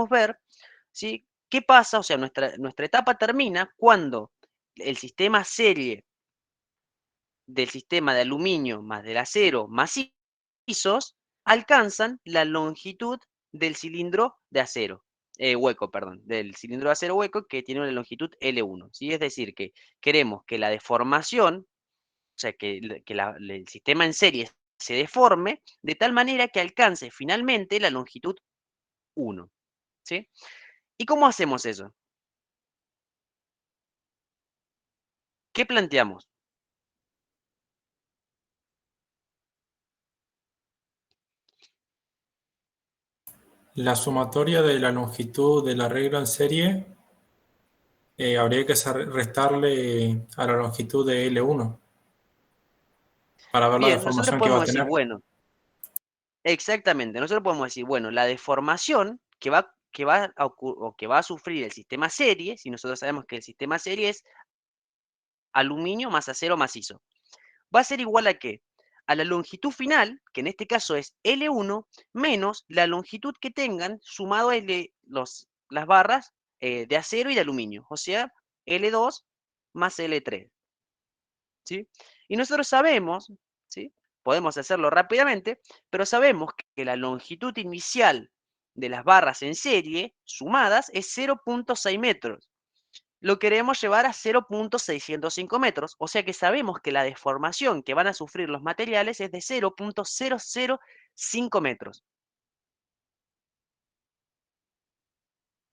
podemos ver, ¿sí? ¿Qué pasa? O sea, nuestra etapa termina cuando el sistema serie del sistema de aluminio más del acero macizos alcanzan la longitud del cilindro de acero, hueco, perdón, del cilindro de acero hueco que tiene una longitud L1, ¿sí? Es decir, que queremos que la deformación, o sea, que el sistema en serie se deforme de tal manera que alcance finalmente la longitud 1, ¿sí? ¿Y cómo hacemos eso? ¿Qué planteamos? La sumatoria de la longitud del arreglo en serie habría que restarle a la longitud de L1 para ver la Bien, nosotros deformación que va a podemos decir, tener. bueno, exactamente, nosotros podemos decir, bueno, la deformación que va a sufrir el sistema serie, si nosotros sabemos que el sistema serie es aluminio más acero macizo, va a ser igual a ¿qué? A la longitud final, que en este caso es L1, menos la longitud que tengan sumado a las barras de acero y de aluminio, o sea, L2 más L3, ¿sí? Y nosotros sabemos, ¿sí? Podemos hacerlo rápidamente, pero sabemos que la longitud inicial de las barras en serie sumadas es 0.6 metros. Lo queremos llevar a 0.605 metros, o sea que sabemos que la deformación que van a sufrir los materiales es de 0.005 metros.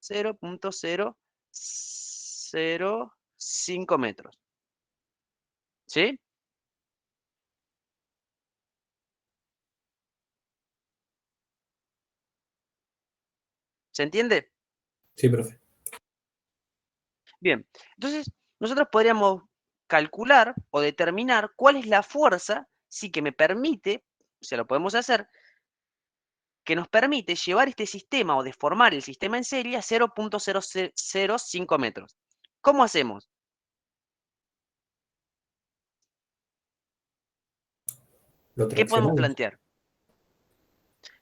0.005 metros. ¿Sí? ¿Se entiende? Sí, profe. Bien, entonces nosotros podríamos calcular o determinar cuál es la fuerza, sí, que me permite, se lo podemos hacer, que nos permite llevar este sistema o deformar el sistema en serie a 0.005 metros. ¿Cómo hacemos? Lo ¿Qué podemos traccionamos. plantear?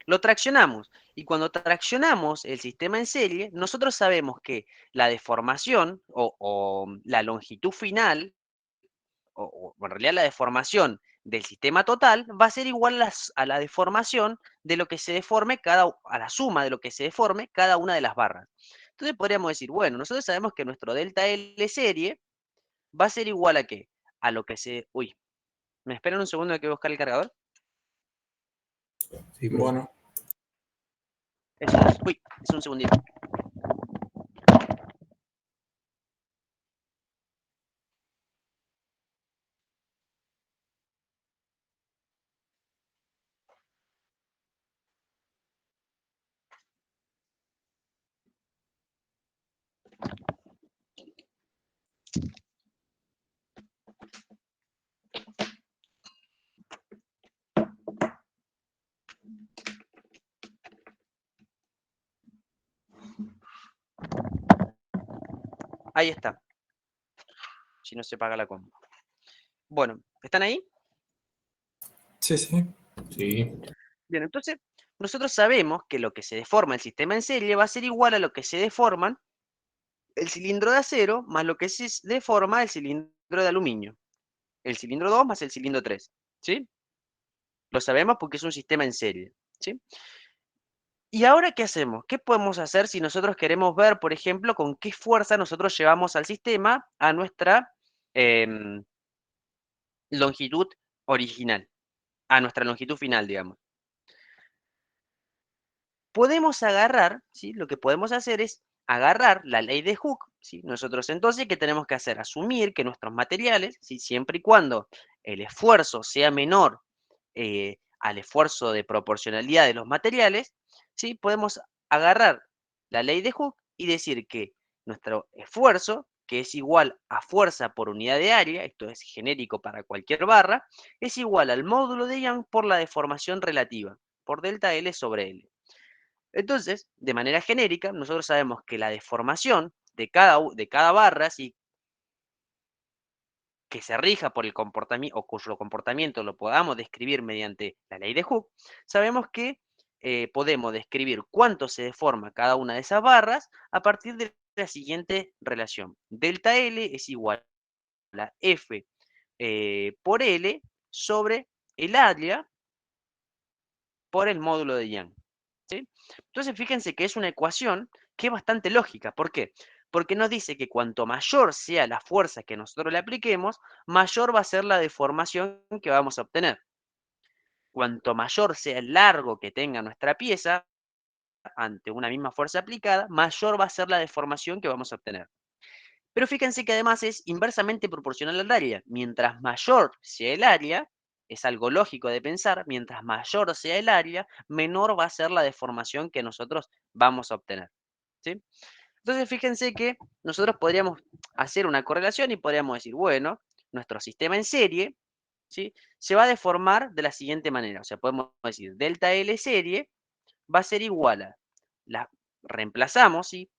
Lo traccionamos. Y cuando traccionamos el sistema en serie, nosotros sabemos que la deformación o la longitud final o en realidad la deformación del sistema total va a ser igual a la deformación de lo que se deforme a la suma de lo que se deforme cada una de las barras. Entonces podríamos decir, bueno, nosotros sabemos que nuestro delta L serie va a ser igual a qué? A lo que se... Uy, ¿me esperan un segundo que voy a buscar el cargador? Sí, bueno. Uy, es un segundito. Ahí está, si no se paga la combo. Bueno, ¿están ahí? Sí, sí. Sí. Bien, entonces nosotros sabemos que lo que se deforma el sistema en serie va a ser igual a lo que se deforman el cilindro de acero más lo que se deforma el cilindro de aluminio. El cilindro 2 más el cilindro 3. ¿Sí? Lo sabemos porque es un sistema en serie. ¿Sí? ¿Y ahora qué hacemos? ¿Qué podemos hacer si nosotros queremos ver, por ejemplo, con qué fuerza nosotros llevamos al sistema a nuestra em, longitud original, a nuestra longitud final, digamos? Podemos agarrar, ¿sí? Lo que podemos hacer es agarrar la ley de Hooke, ¿sí? Nosotros entonces, ¿qué tenemos que hacer? Asumir que nuestros materiales, ¿sí? Siempre y cuando el esfuerzo sea menor al esfuerzo de proporcionalidad de los materiales, ¿sí? Podemos agarrar la ley de Hooke y decir que nuestro esfuerzo, que es igual a fuerza por unidad de área, esto es genérico para cualquier barra, es igual al módulo de Young por la deformación relativa, por delta L sobre L. Entonces, de manera genérica, nosotros sabemos que la deformación de cada barra, ¿sí? Que se rija por el comportamiento o cuyo comportamiento lo podamos describir mediante la ley de Hooke, sabemos que podemos describir cuánto se deforma cada una de esas barras a partir de la siguiente relación. Delta L es igual a F por L sobre el área por el módulo de Young. ¿Sí? Entonces, fíjense que es una ecuación que es bastante lógica. ¿Por qué? Porque nos dice que cuanto mayor sea la fuerza que nosotros le apliquemos, mayor va a ser la deformación que vamos a obtener. Cuanto mayor sea el largo que tenga nuestra pieza ante una misma fuerza aplicada, mayor va a ser la deformación que vamos a obtener. Pero fíjense que además es inversamente proporcional al área. Mientras mayor sea el área, es algo lógico de pensar, mientras mayor sea el área, menor va a ser la deformación que nosotros vamos a obtener. ¿Sí? Entonces fíjense que nosotros podríamos hacer una correlación y podríamos decir, bueno, nuestro sistema en serie, ¿sí?, se va a deformar de la siguiente manera. O sea, podemos decir, delta L serie va a ser igual a, reemplazamos, ¿sí?,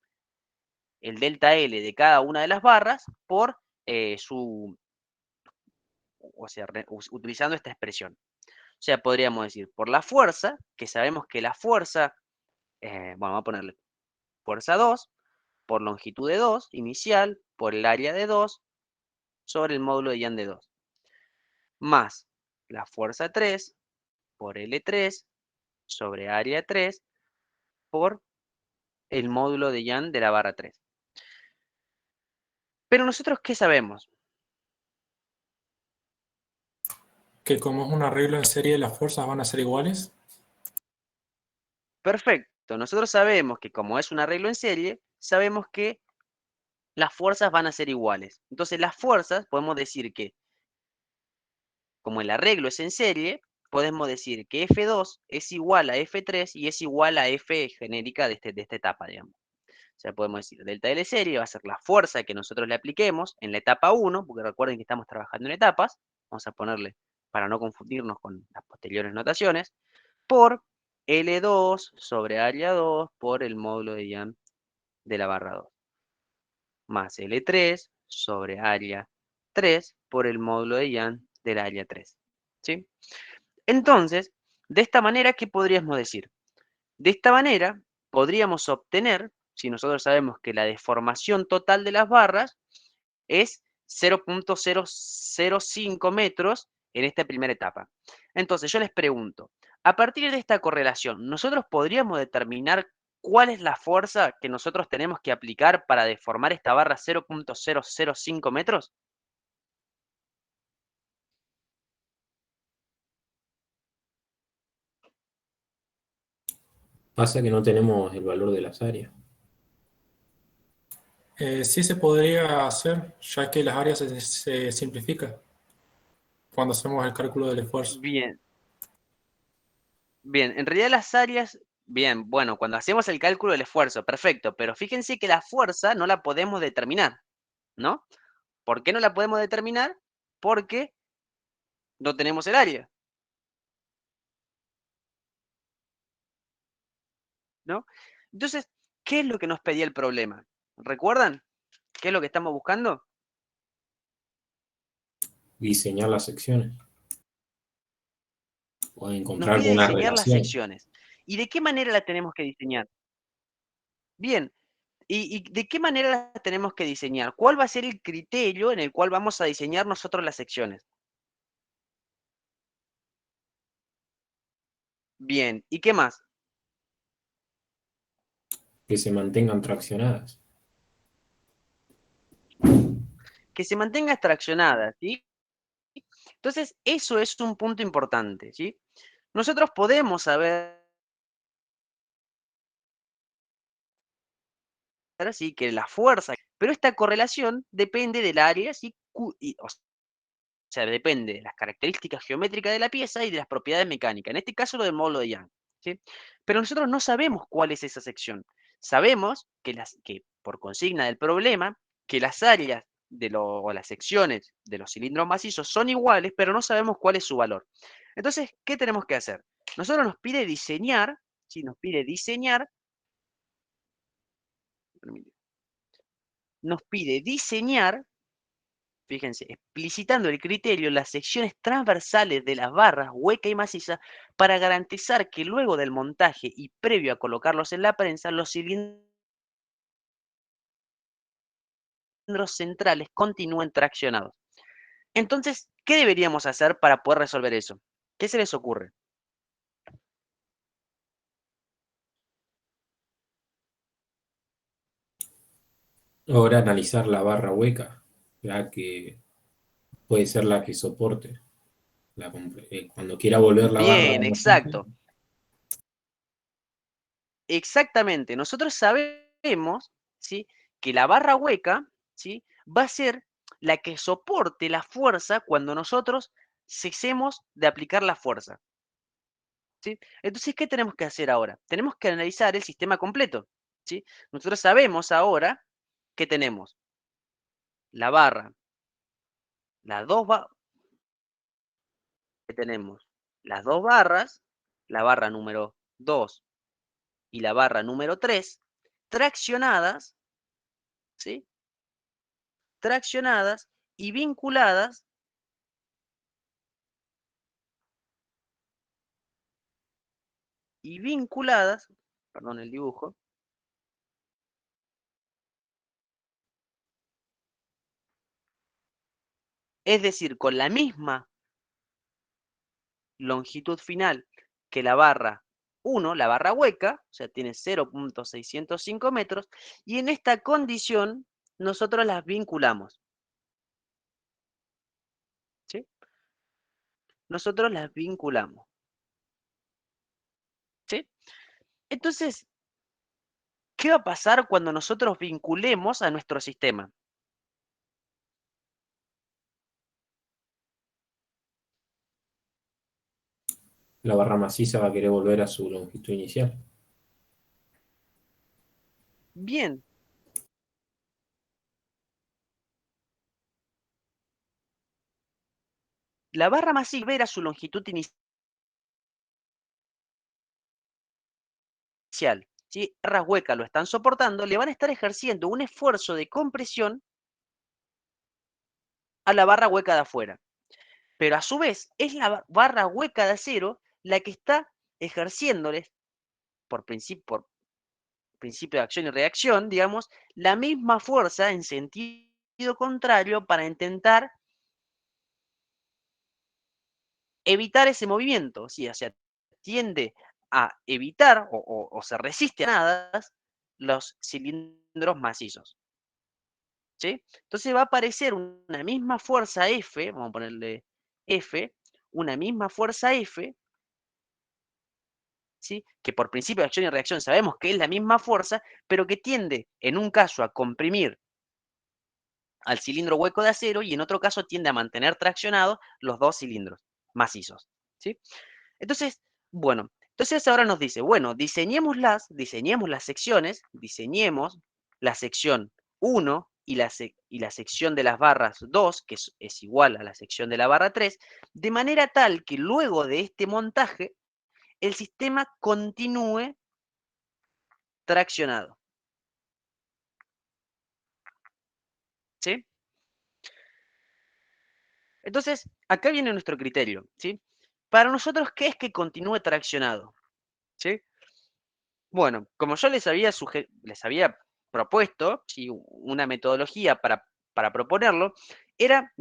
el delta L de cada una de las barras por o sea, utilizando esta expresión. O sea, podríamos decir, por la fuerza, que sabemos que la fuerza, bueno, vamos a ponerle fuerza 2, por longitud de 2, inicial, por el área de 2, sobre el módulo de Young de 2, más la fuerza 3, por L3, sobre área 3, por el módulo de Young de la barra 3. Pero nosotros, ¿qué sabemos? Que como es un arreglo en serie, las fuerzas van a ser iguales. Perfecto. Nosotros sabemos que como es un arreglo en serie, sabemos que las fuerzas van a ser iguales. Entonces, las fuerzas, podemos decir que, como el arreglo es en serie, podemos decir que F2 es igual a F3 y es igual a F genérica de esta etapa, digamos. O sea, podemos decir, delta L serie va a ser la fuerza que nosotros le apliquemos en la etapa 1, porque recuerden que estamos trabajando en etapas, vamos a ponerle, para no confundirnos con las posteriores notaciones, por L2 sobre área 2 por el módulo de Young de la barra 2, más L3 sobre área 3 por el módulo de Young del área 3. ¿Sí? Entonces, de esta manera, ¿qué podríamos decir? De esta manera, podríamos obtener, si nosotros sabemos que la deformación total de las barras es 0.005 metros en esta primera etapa. Entonces, yo les pregunto, a partir de esta correlación, ¿nosotros podríamos determinar cuál es la fuerza que nosotros tenemos que aplicar para deformar esta barra 0.005 metros? Pasa que no tenemos el valor de las áreas. Sí se podría hacer, ya que las áreas se simplifican cuando hacemos el cálculo del esfuerzo. Bien, bien, en realidad las áreas, bien, bueno, cuando hacemos el cálculo del esfuerzo, perfecto, pero fíjense que la fuerza no la podemos determinar, ¿no? ¿Por qué no la podemos determinar? Porque no tenemos el área, ¿no? Entonces, ¿qué es lo que nos pedía el problema? ¿Recuerdan? ¿Qué es lo que estamos buscando? Diseñar las secciones o Nos encontrar pide alguna diseñar las relación. secciones. ¿Y de qué manera la tenemos que diseñar? Bien, ¿y de qué manera las tenemos que diseñar? ¿Cuál va a ser el criterio en el cual vamos a diseñar nosotros las secciones? Bien, ¿y qué más? Que se mantengan traccionadas. Que se mantenga extraccionada, ¿sí? Entonces, eso es un punto importante, ¿sí? Nosotros podemos saber, sí, que la fuerza, pero esta correlación depende del área, ¿sí? O sea, depende de las características geométricas de la pieza y de las propiedades mecánicas. En este caso, lo del módulo de Young, ¿sí? Pero nosotros no sabemos cuál es esa sección. Sabemos que por consigna del problema, que las áreas o las secciones de los cilindros macizos son iguales, pero no sabemos cuál es su valor. Entonces, ¿qué tenemos que hacer? Nosotros nos pide diseñar, ¿sí? Nos pide diseñar, nos pide diseñar, fíjense, explicitando el criterio, las secciones transversales de las barras hueca y maciza para garantizar que luego del montaje y previo a colocarlos en la prensa, los cilindros centrales continúen traccionados. Entonces, ¿qué deberíamos hacer para poder resolver eso? ¿Qué se les ocurre? Ahora analizar la barra hueca, ya que puede ser la que soporte. Cuando quiera volver la barra Bien, maciza, exacto. Exactamente. Nosotros sabemos, ¿sí?, que la barra hueca, ¿sí?, va a ser la que soporte la fuerza cuando nosotros cesemos de aplicar la fuerza, ¿sí? Entonces, ¿qué tenemos que hacer ahora? Tenemos que analizar el sistema completo, ¿sí? Nosotros sabemos ahora que tenemos la barra, las dos ba que tenemos las 2 barras, la barra número 2 y la barra número 3 traccionadas, ¿sí?, traccionadas y vinculadas, perdón el dibujo, es decir, con la misma longitud final que la barra 1, la barra hueca, o sea, tiene 0.605 metros, y en esta condición nosotros las vinculamos, ¿sí? Nosotros las vinculamos, ¿sí? Entonces, ¿qué va a pasar cuando nosotros vinculemos a nuestro sistema? la barra maciza va a querer volver a su longitud inicial. Bien, la barra masiva era su longitud inicial, si barras huecas lo están soportando, le van a estar ejerciendo un esfuerzo de compresión a la barra hueca de afuera. Pero a su vez es la barra hueca de acero la que está ejerciéndoles, por principio de acción y reacción, digamos, la misma fuerza en sentido contrario para intentar evitar ese movimiento, ¿sí? O sea, tiende a evitar o se resiste a nada los cilindros macizos, ¿sí? Entonces va a aparecer una misma fuerza F, vamos a ponerle F, una misma fuerza F, ¿sí?, que por principio de acción y reacción sabemos que es la misma fuerza, pero que tiende, en un caso, a comprimir al cilindro hueco de acero y en otro caso tiende a mantener traccionados los dos cilindros macizos, ¿sí? Entonces, bueno, entonces ahora nos dice, bueno, diseñemos las secciones, diseñemos la sección 1 y la sección de las barras 2, que es igual a la sección de la barra 3, de manera tal que luego de este montaje el sistema continúe traccionado, ¿sí? Entonces, acá viene nuestro criterio, ¿sí? Para nosotros, ¿qué es que continúe traccionado? ¿Sí? Bueno, como yo les había propuesto, ¿sí?, una metodología para proponerlo, era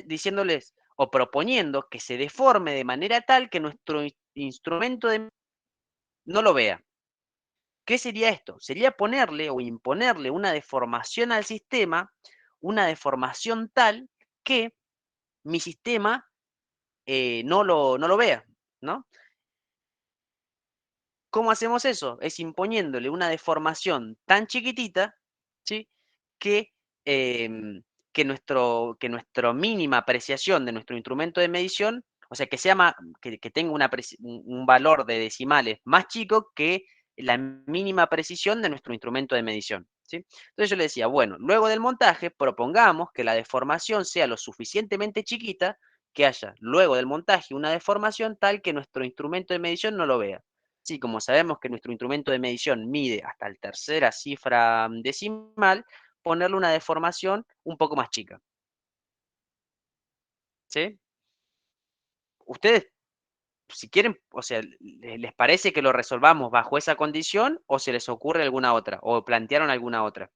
diciéndoles o proponiendo que se deforme de manera tal que nuestro instrumento no lo vea. ¿Qué sería esto? Sería ponerle o imponerle una deformación al sistema, una deformación tal que mi sistema no lo vea, ¿no? ¿Cómo hacemos eso? Es imponiéndole una deformación tan chiquitita, ¿sí?, que, que nuestra mínima apreciación de nuestro instrumento de medición, o sea, que sea que tenga un valor de decimales más chico que la mínima precisión de nuestro instrumento de medición, ¿sí? Entonces yo le decía, bueno, luego del montaje propongamos que la deformación sea lo suficientemente chiquita, que haya luego del montaje una deformación tal que nuestro instrumento de medición no lo vea. Sí, como sabemos que nuestro instrumento de medición mide hasta la tercera cifra decimal, ponerle una deformación un poco más chica. ¿sí? Ustedes, si quieren, o sea, ¿les parece que lo resolvamos bajo esa condición o se les ocurre alguna otra? ¿O plantearon alguna otra?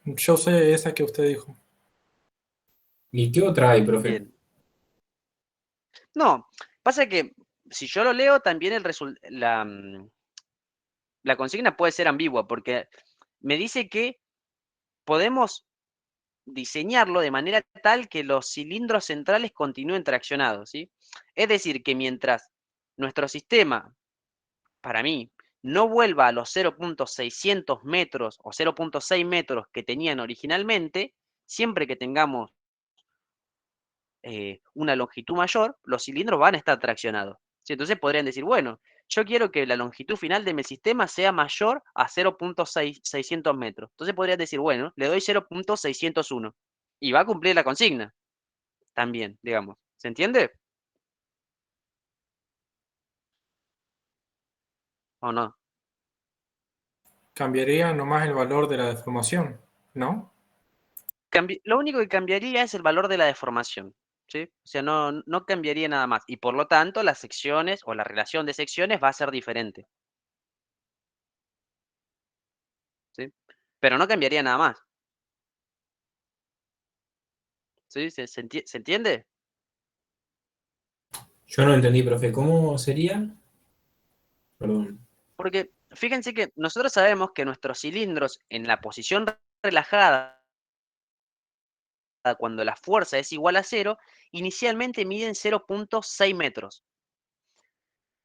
Yo sé esa que usted dijo. ¿Y qué otra hay, profe? Bien. No, pasa que si yo lo leo, también la consigna puede ser ambigua, porque me dice que podemos diseñarlo de manera tal que los cilindros centrales continúen traccionados, ¿sí? Es decir, que mientras nuestro sistema, para mí, no vuelva a los 0.600 metros o 0.6 metros que tenían originalmente, siempre que tengamos una longitud mayor, los cilindros van a estar traccionados. ¿Sí? Entonces podrían decir, bueno, yo quiero que la longitud final de mi sistema sea mayor a 0.600 metros. Entonces podrían decir, bueno, le doy 0.601 y va a cumplir la consigna también, digamos. ¿Se entiende? ¿O no? Cambiaría nomás el valor de la deformación, ¿no? Lo único que cambiaría es el valor de la deformación. ¿Sí? O sea, no cambiaría nada más. Y por lo tanto, las secciones o la relación de secciones va a ser diferente. ¿Sí? Pero no cambiaría nada más. ¿Sí? ¿Se entiende? Yo no entendí, profe. ¿Cómo sería? Perdón. Porque fíjense que nosotros sabemos que nuestros cilindros en la posición relajada, cuando la fuerza es igual a cero, inicialmente miden 0.6 metros.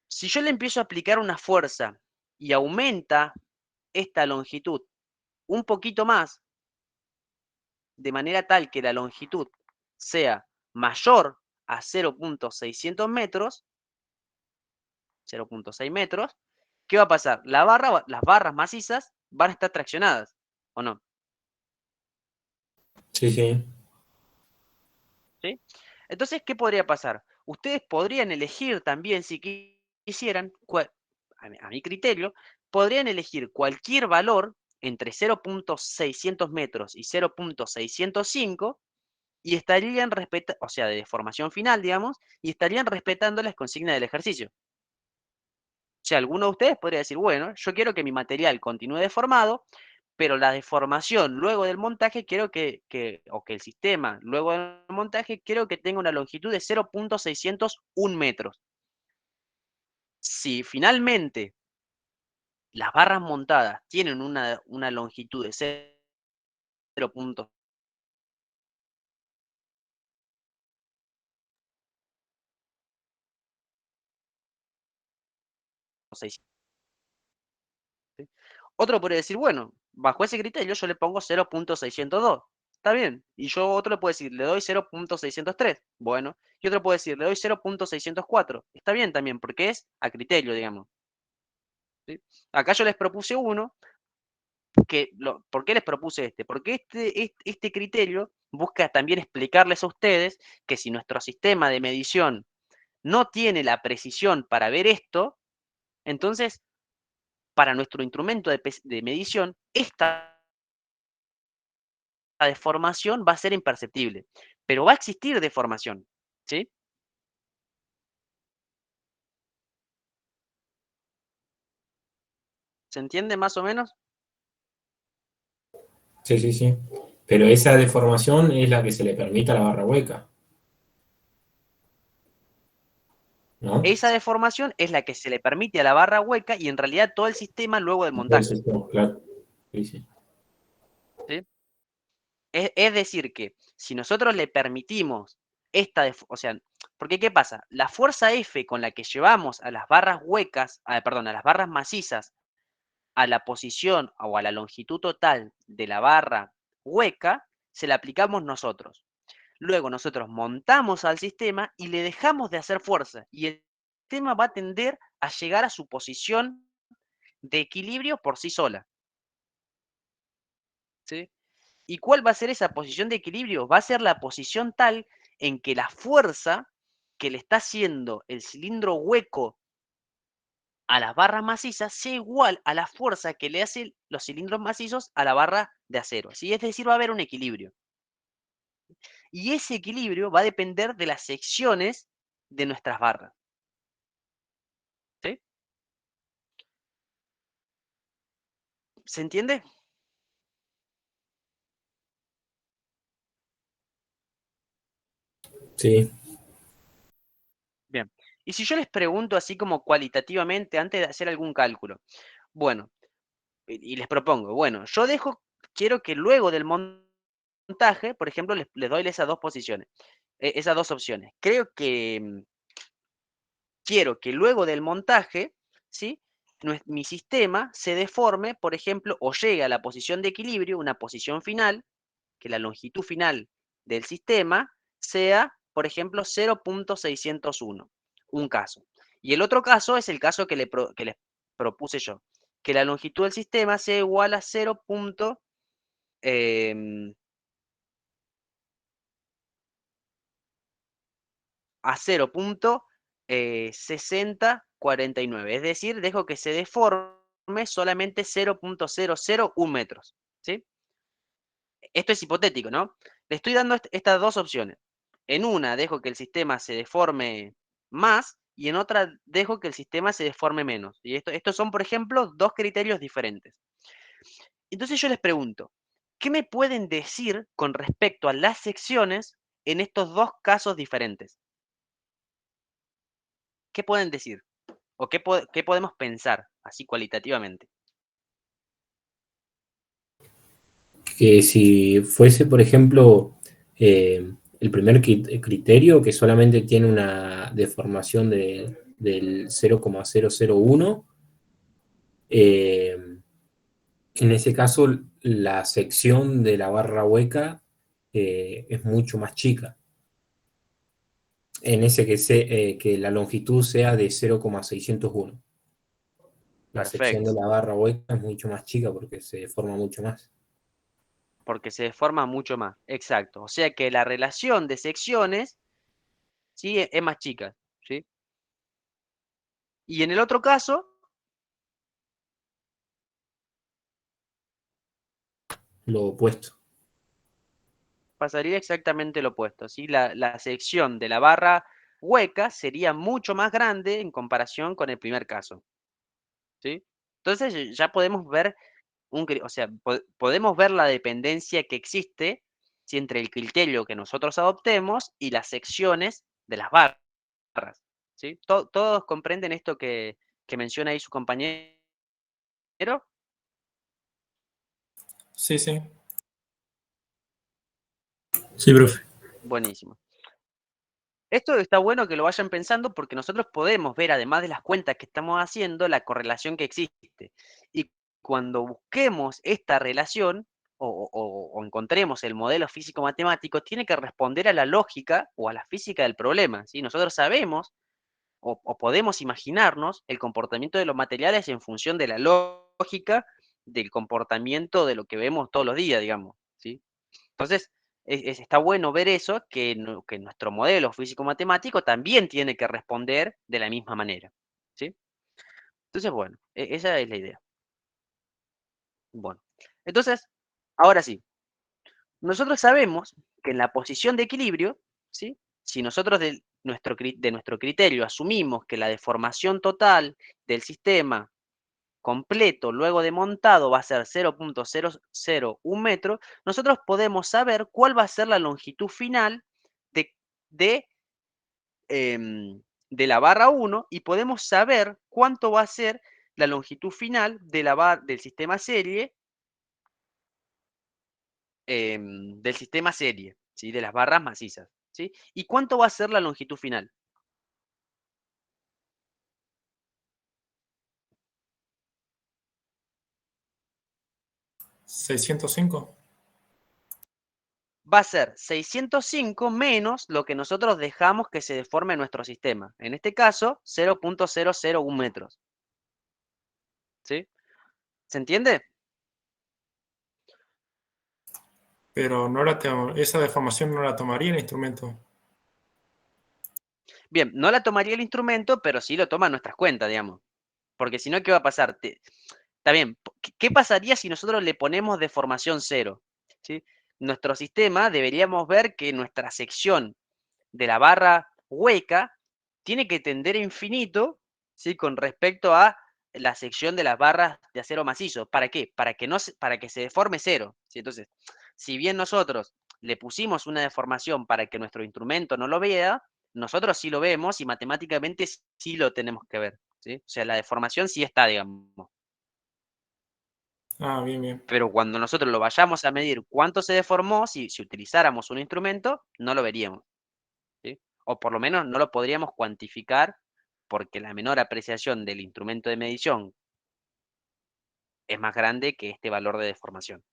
Si yo le empiezo a aplicar una fuerza y aumenta esta longitud un poquito más, de manera tal que la longitud sea mayor a 0.600 metros, 0.6 metros, ¿qué va a pasar? Las barras macizas van a estar traccionadas, ¿o no? Sí, sí. ¿Sí? Entonces, ¿qué podría pasar? Ustedes podrían elegir también, si quisieran, a mi criterio, podrían elegir cualquier valor entre 0.600 metros y 0.605 y estarían respetando, o sea, de deformación final, digamos, y estarían respetando las consignas del ejercicio. O sea, alguno de ustedes podría decir, bueno, yo quiero que mi material continúe deformado, pero la deformación luego del montaje quiero o que el sistema luego del montaje quiero que tenga una longitud de 0.601 metros. Si finalmente las barras montadas tienen una longitud de 0.600, otro podría decir, bueno, bajo ese criterio yo le pongo 0.602. Está bien. Y yo otro le puedo decir, le doy 0.603. Bueno. Y otro puede decir, le doy 0.604. Está bien también, porque es a criterio, digamos. ¿Sí? Acá yo les propuse uno, ¿por qué les propuse este? Porque este criterio busca también explicarles a ustedes que si nuestro sistema de medición no tiene la precisión para ver esto, entonces para nuestro instrumento de medición, esta deformación va a ser imperceptible, pero va a existir deformación, ¿sí? ¿Se entiende más o menos? Sí, sí, sí. Pero esa deformación es la que se le permite a la barra hueca, ¿no? Esa deformación es la que se le permite a la barra hueca y en realidad todo el sistema luego del Todo el montaje, sistema, claro. Sí, sí. ¿sí? Es decir, que si nosotros le permitimos o sea, porque ¿qué pasa? La fuerza F con la que llevamos a las barras huecas, perdón, a las barras macizas, a la posición o a la longitud total de la barra hueca, se la aplicamos nosotros. Luego nosotros montamos al sistema y le dejamos de hacer fuerza y el sistema va a tender a llegar a su posición de equilibrio por sí sola, ¿sí? ¿Y cuál va a ser esa posición de equilibrio? Va a ser la posición tal en que la fuerza que le está haciendo el cilindro hueco a las barras macizas sea igual a la fuerza que le hacen los cilindros macizos a la barra de acero, ¿sí? Es decir, va a haber un equilibrio. Y ese equilibrio va a depender de las secciones de nuestras barras. ¿Sí? ¿Se entiende? Sí, Bien. Y si yo les pregunto así como cualitativamente antes de hacer algún cálculo, bueno, y les propongo, bueno, quiero que luego del montaje, por ejemplo, les doy esas dos posiciones, esas dos opciones. Quiero que luego del montaje, ¿sí? Mi sistema se deforme, por ejemplo, o llegue a la posición de equilibrio, una posición final, que la longitud final del sistema sea, por ejemplo, 0.601, un caso. Y el otro caso es el caso que les propuse yo, que la longitud del sistema sea igual a 0.6049. Es decir, dejo que se deforme solamente 0.001 metros. ¿Sí? Esto es hipotético, ¿no? Le estoy dando estas dos opciones. En una dejo que el sistema se deforme más y en otra dejo que el sistema se deforme menos. Y estos son, por ejemplo, dos criterios diferentes. Entonces yo les pregunto, ¿qué me pueden decir con respecto a las secciones en estos dos casos diferentes? ¿Qué pueden decir? ¿O qué podemos pensar así cualitativamente? que si fuese, por ejemplo, el primer criterio, que solamente tiene una deformación del 0,001, eh, en ese caso la sección de la barra hueca es mucho más chica. En ese que la longitud sea de 0,601. La sección de Perfecto, la barra hueca es mucho más chica porque se deforma mucho más. porque se deforma mucho más. Exacto. O sea que la relación de secciones, ¿sí? Es más chica. ¿Sí? Y en el otro caso, Lo opuesto. pasaría exactamente lo opuesto. ¿Sí? La sección de la barra hueca sería mucho más grande en comparación con el primer caso. ¿Sí? Entonces ya podemos ver o sea, podemos ver la dependencia que existe, ¿sí? Entre el criterio que nosotros adoptemos y las secciones de las barras. ¿Sí? ¿Todos comprenden esto que menciona ahí su compañero? Sí, sí. Sí, profe. Buenísimo. Esto está bueno que lo vayan pensando porque nosotros podemos ver, además de las cuentas que estamos haciendo, la correlación que existe. Y cuando busquemos esta relación o encontremos el modelo físico-matemático, tiene que responder a la lógica o a la física del problema. ¿Sí? Nosotros sabemos o podemos imaginarnos el comportamiento de los materiales en función de la lógica del comportamiento de lo que vemos todos los días, digamos. ¿Sí? Entonces, está bueno ver eso, que nuestro modelo físico-matemático también tiene que responder de la misma manera. ¿Sí? Entonces, bueno, esa es la idea. Bueno, entonces, ahora sí, nosotros sabemos que en la posición de equilibrio, ¿sí? Si nosotros de nuestro criterio asumimos que la deformación total del sistema completo luego de montado va a ser 0.001 metro, nosotros podemos saber cuál va a ser la longitud final de, de, de la barra 1 y podemos saber cuánto va a ser la longitud final del sistema serie, ¿sí? De las barras macizas. ¿Sí? ¿Y cuánto va a ser la longitud final? 605. Va a ser 605 menos lo que nosotros dejamos que se deforme nuestro sistema. En este caso, 0.001 metros. ¿Sí? ¿Se entiende? Pero esa deformación no la tomaría el instrumento. Bien, no la tomaría el instrumento, pero sí lo toma nuestras cuentas, digamos. Porque si no, ¿qué va a pasar? Está bien, ¿qué pasaría si nosotros le ponemos deformación cero? ¿Sí? nuestro sistema deberíamos ver que nuestra sección de la barra hueca tiene que tender a infinito, ¿sí? Con respecto a la sección de las barras de acero macizo. ¿Para qué? Para que se deforme cero, ¿sí? Entonces, si bien nosotros le pusimos una deformación para que nuestro instrumento no lo vea, nosotros sí lo vemos y matemáticamente sí lo tenemos que ver, ¿sí? O sea, la deformación sí está, digamos. Ah, bien, bien. Pero cuando nosotros lo vayamos a medir cuánto se deformó, si utilizáramos un instrumento, no lo veríamos, ¿sí? O por lo menos no lo podríamos cuantificar porque la menor apreciación del instrumento de medición es más grande que este valor de deformación,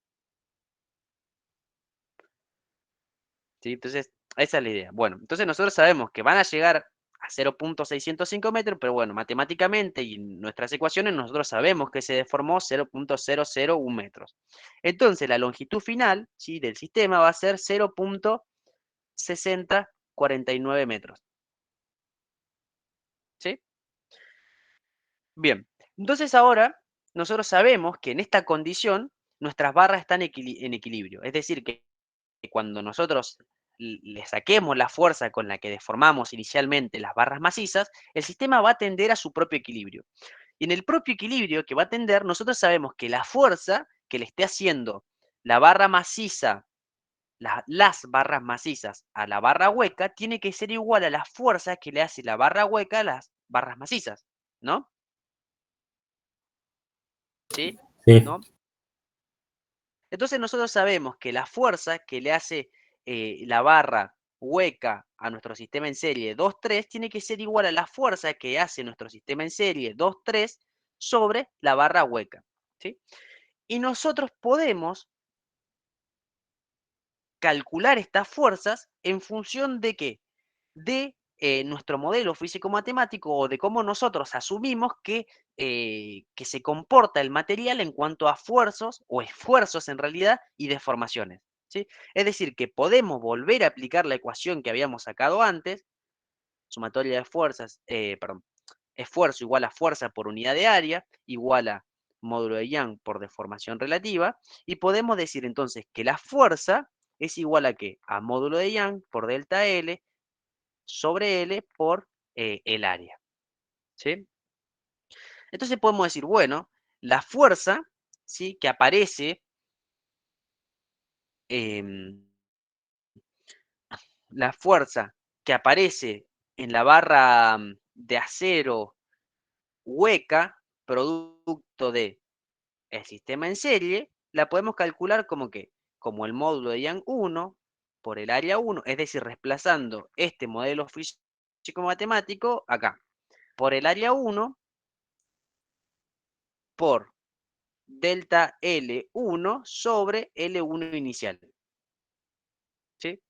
¿sí? Entonces, esa es la idea. Bueno, entonces nosotros sabemos que van a llegar a 0.605 metros, pero bueno, matemáticamente y en nuestras ecuaciones nosotros sabemos que se deformó 0.001 metros. Entonces, la longitud final, ¿sí?, del sistema va a ser 0.6049 metros, ¿sí? Bien, entonces ahora nosotros sabemos que en esta condición nuestras barras están en equilibrio, es decir, que cuando nosotros le saquemos la fuerza con la que deformamos inicialmente las barras macizas, el sistema va a tender a su propio equilibrio. Y en el propio equilibrio que va a tender, nosotros sabemos que la fuerza que le esté haciendo la barra maciza, las barras macizas a la barra hueca, tiene que ser igual a la fuerza que le hace la barra hueca a las barras macizas, ¿no? ¿Sí? Sí, ¿No? Entonces nosotros sabemos que la fuerza que le hace la barra hueca a nuestro sistema en serie 2,3 tiene que ser igual a la fuerza que hace nuestro sistema en serie 2,3 sobre la barra hueca, ¿sí? Y nosotros podemos calcular estas fuerzas en función de qué? De nuestro modelo físico-matemático o de cómo nosotros asumimos que se comporta el material en cuanto a esfuerzos o esfuerzos en realidad y deformaciones, ¿sí? Es decir, que podemos volver a aplicar la ecuación que habíamos sacado antes, sumatoria de fuerzas, perdón, esfuerzo igual a fuerza por unidad de área, igual a módulo de Young por deformación relativa, y podemos decir entonces que la fuerza es igual a ¿qué? A módulo de Young por delta L sobre L por el área, ¿sí? Entonces podemos decir, bueno, la fuerza, ¿sí?, que aparece, em, la fuerza que aparece en la barra de acero hueca, producto de el sistema en serie, la podemos calcular como que, como el módulo de Young 1 por el área 1, es decir, reemplazando este modelo físico-matemático acá, por el área 1 por delta L1 sobre L1 inicial, ¿sí?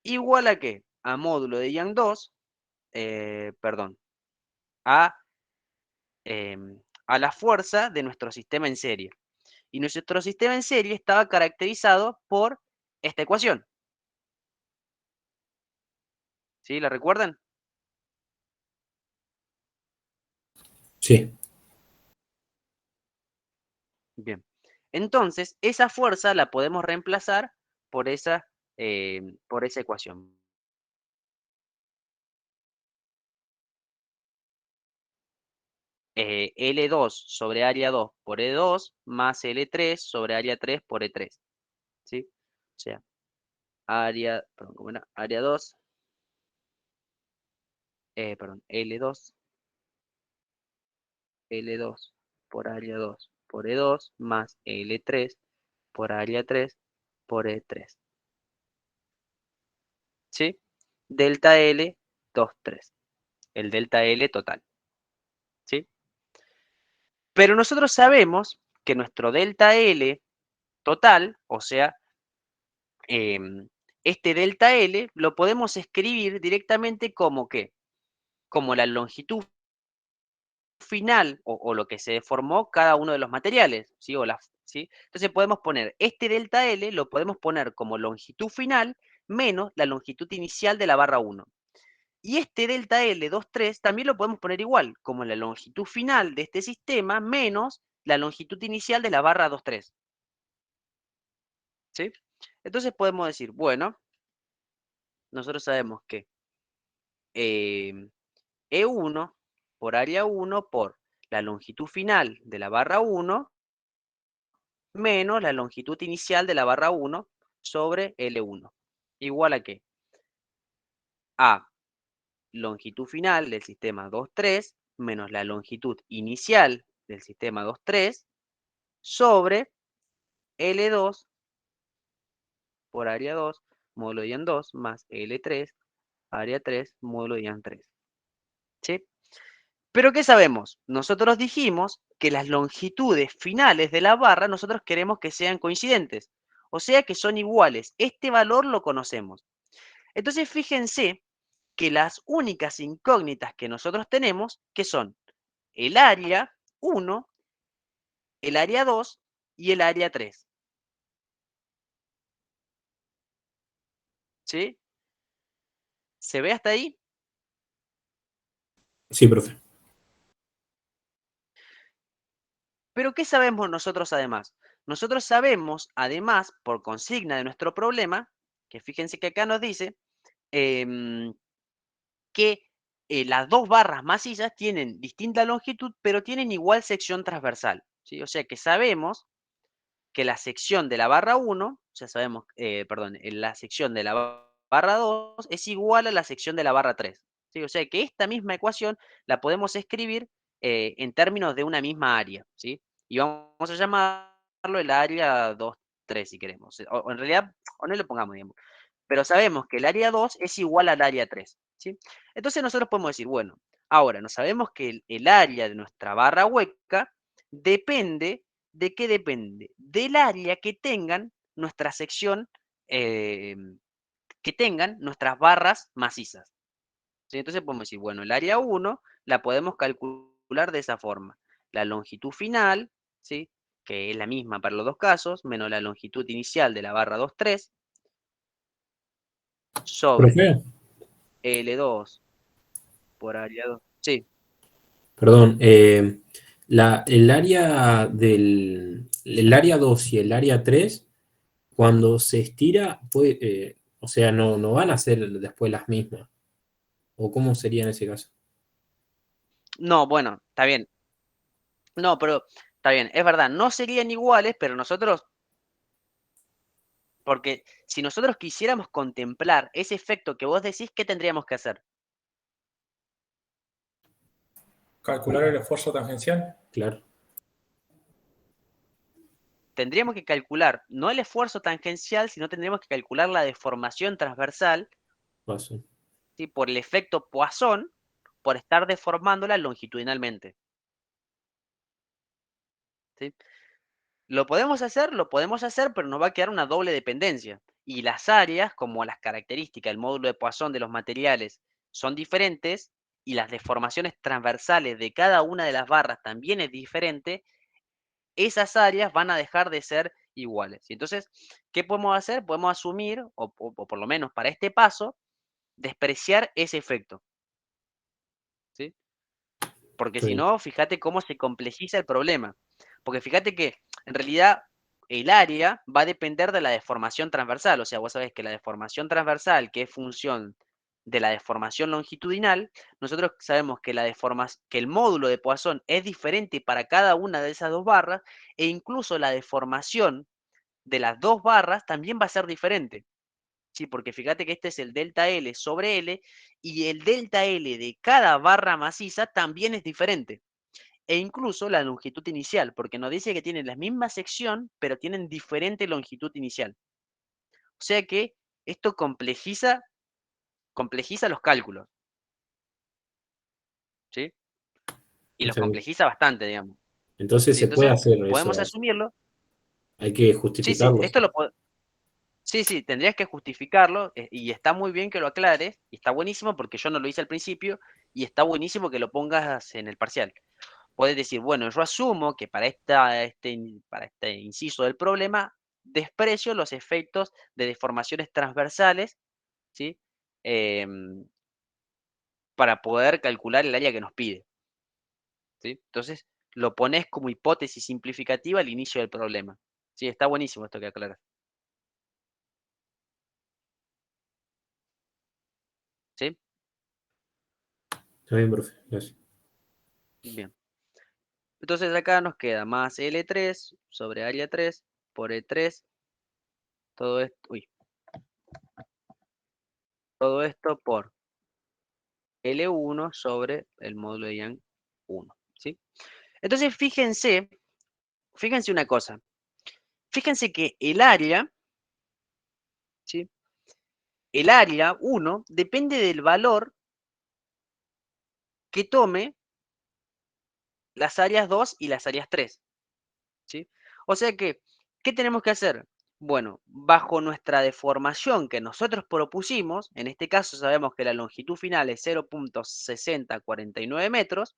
Igual a qué? A módulo de Young 2, perdón, a, a la fuerza de nuestro sistema en serie. Y nuestro sistema en serie estaba caracterizado por esta ecuación, ¿sí? ¿La recuerdan? sí. Bien. Entonces, esa fuerza la podemos reemplazar por por esa ecuación. L2 sobre área 2 por E2 más L3 sobre área 3 por E3, ¿sí? O sea, perdón, ¿cómo era? Área 2, perdón, L2 por área 2 por E2 más L3 por área 3 por E3, ¿sí? Delta L 2, 3, el delta L total, ¿sí? Pero nosotros sabemos que nuestro delta L total, o sea, este delta L lo podemos escribir directamente como ¿qué? Como la longitud final o lo que se deformó cada uno de los materiales, ¿sí? ¿Sí? Entonces podemos poner este delta L, lo podemos poner como longitud final menos la longitud inicial de la barra 1. Y este delta L 2,3 también lo podemos poner igual, como la longitud final de este sistema menos la longitud inicial de la barra 2,3, ¿sí? Entonces podemos decir, bueno, nosotros sabemos que E1 por área 1 por la longitud final de la barra 1 menos la longitud inicial de la barra 1 sobre L1. Igual a qué? A longitud final del sistema 2,3 menos la longitud inicial del sistema 2,3 sobre L2 por área 2 módulo de IAN 2 más L3 área 3 módulo de IAN 3. ¿Sí? Pero ¿qué sabemos? Nosotros dijimos que las longitudes finales de la barra nosotros queremos que sean coincidentes, o sea que son iguales. Este valor lo conocemos. Entonces fíjense que las únicas incógnitas que nosotros tenemos, que son el área 1, el área 2 y el área 3. ¿Sí? ¿Se ve hasta ahí? Sí, profe. Pero ¿qué sabemos nosotros además? Nosotros sabemos además, por consigna de nuestro problema, que fíjense que acá nos dice que las dos barras macizas tienen distinta longitud, pero tienen igual sección transversal. ¿Sí? O sea que sabemos que la sección de la barra 1, ya sabemos, perdón, la sección de la barra 2 es igual a la sección de la barra 3. ¿Sí? O sea que esta misma ecuación la podemos escribir en términos de una misma área. ¿Sí? Y vamos a llamarlo el área 2, 3 si queremos. O en realidad, o no le pongamos, digamos. Pero sabemos que el área 2 es igual al área 3. ¿Sí? Entonces nosotros podemos decir, bueno, ahora no sabemos que el área de nuestra barra hueca depende. ¿De qué depende? Del área que tengan nuestra sección, que tengan nuestras barras macizas. ¿Sí? Entonces podemos decir, bueno, el área 1 la podemos calcular de esa forma. La longitud final, ¿sí? Que es la misma para los dos casos, menos la longitud inicial de la barra 2,3, sobre Profe, L2 por área 2. Sí, perdón. El área 2 y el área 3 cuando se estira, o sea, no van a ser después las mismas. ¿O cómo sería en ese caso? no, bueno, está bien. No, pero está bien, es verdad, no serían iguales, pero nosotros, porque si nosotros quisiéramos contemplar ese efecto que vos decís, ¿qué tendríamos que hacer? Calcular el esfuerzo tangencial. Claro, Tendríamos que calcular no el esfuerzo tangencial, sino tendríamos que calcular la deformación transversal, paso. ¿sí? Por el efecto Poisson, por estar deformándola longitudinalmente. ¿Sí? Lo podemos hacer, pero nos va a quedar una doble dependencia. Y las áreas, como las características, el módulo de Poisson de los materiales son diferentes, y las deformaciones transversales de cada una de las barras también es diferente, esas áreas van a dejar de ser iguales. Y entonces, ¿qué podemos hacer? Podemos asumir, o por lo menos para este paso, despreciar ese efecto. ¿Sí? Porque si Sí, no, fíjate cómo se complejiza el problema. Porque fíjate que en realidad el área va a depender de la deformación transversal. O sea, vos sabés que la deformación transversal, que es función de la deformación longitudinal, nosotros sabemos que, que el módulo de Poisson es diferente para cada una de esas dos barras, e incluso la deformación de las dos barras también va a ser diferente. Sí, porque fíjate que este es el delta L sobre L, y el delta L de cada barra maciza también es diferente. E incluso la longitud inicial, porque nos dice que tienen la misma sección, pero tienen diferente longitud inicial. O sea que esto complejiza los cálculos, ¿sí? Y los está bien. complejiza bastante, digamos. Entonces ¿Sí? se puede Entonces, hacer podemos eso. asumirlo. Hay que Sí, sí, justificarlo. esto lo podemos. Sí, sí, tendrías que justificarlo, y está muy bien que lo aclares, y está buenísimo porque yo no lo hice al principio, y está buenísimo que lo pongas en el parcial. Puedes decir, bueno, yo asumo que para este inciso del problema desprecio los efectos de deformaciones transversales, ¿sí? Em, para poder calcular el área que nos pide, ¿sí? Entonces, lo pones como hipótesis simplificativa al inicio del problema. Sí, está buenísimo esto que aclaras. ¿Sí? Está bien, profe. Gracias. Bien. Entonces acá nos queda más L3 sobre área 3 por E3, todo esto, todo esto por L1 sobre el módulo de Young 1, ¿sí? Entonces fíjense una cosa. Fíjense que el área, ¿sí? El área 1 depende del valor que tome las áreas 2 y las áreas 3, ¿sí? O sea que, ¿qué tenemos que hacer? Bueno, bajo nuestra deformación que nosotros propusimos, en este caso sabemos que la longitud final es 0.6049 metros,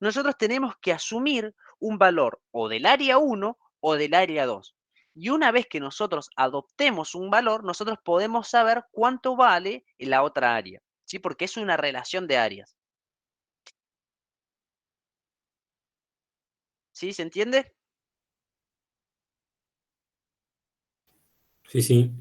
nosotros tenemos que asumir un valor o del área 1 o del área 2. Y una vez que nosotros adoptemos un valor, nosotros podemos saber cuánto vale la otra área, ¿sí? Porque es una relación de áreas. ¿Sí? ¿Se entiende? Sí, sí.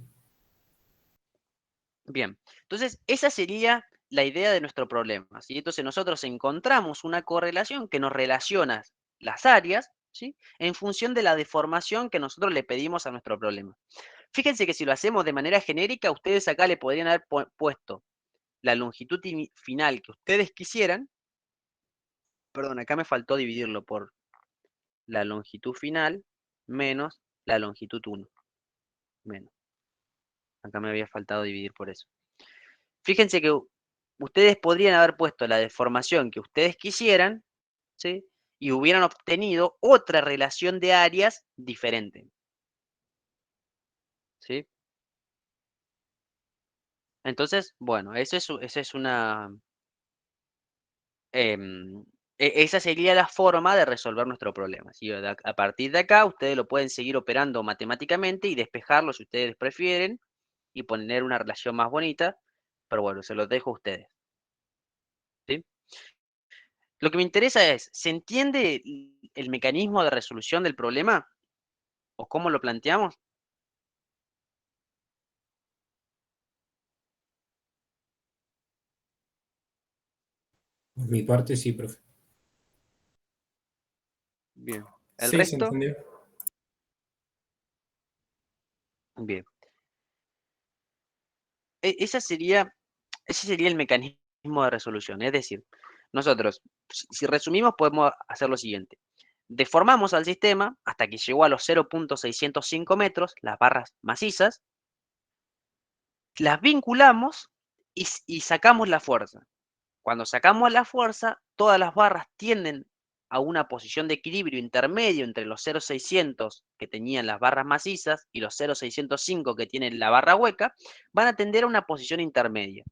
Bien, entonces esa sería la idea de nuestro problema, ¿sí? Entonces nosotros encontramos una correlación que nos relaciona las áreas, ¿sí? En función de la deformación que nosotros le pedimos a nuestro problema. Fíjense que si lo hacemos de manera genérica, ustedes acá le podrían haber puesto la longitud final que ustedes quisieran. Perdón, acá me faltó dividirlo por la longitud final menos la longitud 1. Menos. Acá me había faltado dividir por eso. Fíjense que ustedes podrían haber puesto la deformación que ustedes quisieran, ¿sí? Y hubieran obtenido otra relación de áreas diferente, ¿sí? Entonces, bueno, esa es una... esa sería la forma de resolver nuestro problema, ¿sí? A partir de acá, ustedes lo pueden seguir operando matemáticamente y despejarlo si ustedes prefieren y poner una relación más bonita, pero bueno, se los dejo a ustedes, ¿sí? Lo que me interesa es, ¿se entiende el mecanismo de resolución del problema? ¿O cómo lo planteamos? Por mi parte, sí, profe. Bien. ¿El Sí, se resto? entendió. Bien. Ese sería el mecanismo de resolución. Es decir, nosotros, si resumimos, podemos hacer lo siguiente. Deformamos al sistema hasta que llegó a los 0.605 metros, las barras macizas, las vinculamos y sacamos la fuerza. Cuando sacamos la fuerza, todas las barras tienden a una posición de equilibrio intermedio entre los 0,600 que tenían las barras macizas y los 0,605 que tienen la barra hueca, van a tender a una posición intermedia.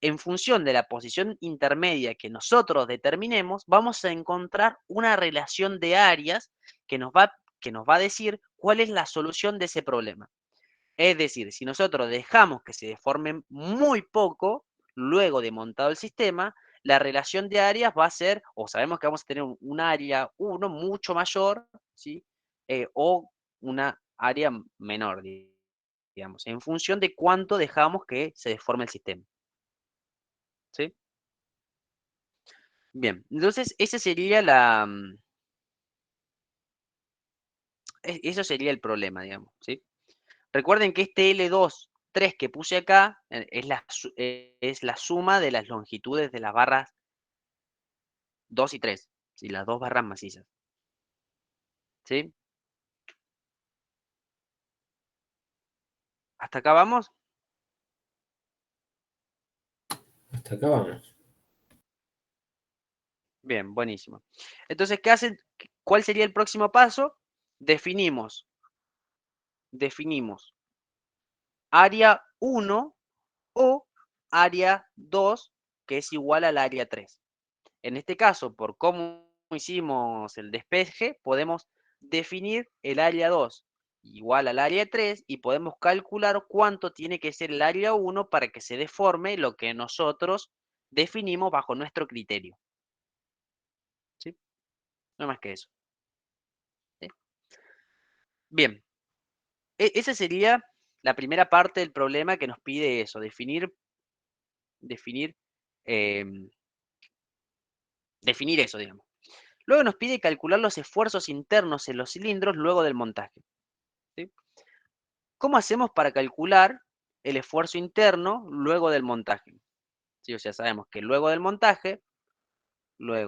En función de la posición intermedia que nosotros determinemos, vamos a encontrar una relación de áreas que nos va a decir cuál es la solución de ese problema. Es decir, si nosotros dejamos que se deformen muy poco, luego de montado el sistema, la relación de áreas va a ser, o sabemos que vamos a tener un área 1 mucho mayor, ¿sí? O una área menor, digamos, en función de cuánto dejamos que se deforme el sistema, ¿sí? Bien, entonces ese sería eso sería el problema, digamos, ¿sí? Recuerden que este L2, 3 que puse acá es la suma de las longitudes de las barras 2 y 3, ¿sí? Las dos barras macizas, ¿sí? ¿Hasta acá vamos? Hasta acá vamos. Bien, buenísimo. Entonces, ¿qué hacen? ¿Cuál sería el próximo paso? Definimos área 1 o área 2, que es igual al área 3. En este caso, por cómo hicimos el despeje, podemos definir el área 2 igual al área 3 y podemos calcular cuánto tiene que ser el área 1 para que se deforme lo que nosotros definimos bajo nuestro criterio, ¿sí? No más que eso, ¿sí? Bien, esa sería la primera parte del problema que nos pide eso, definir definir, definir eso, digamos. Luego nos pide calcular los esfuerzos internos en los cilindros luego del montaje, ¿sí? ¿Cómo hacemos para calcular el esfuerzo interno luego del montaje? ¿Sí? O sea, sabemos que luego del montaje, las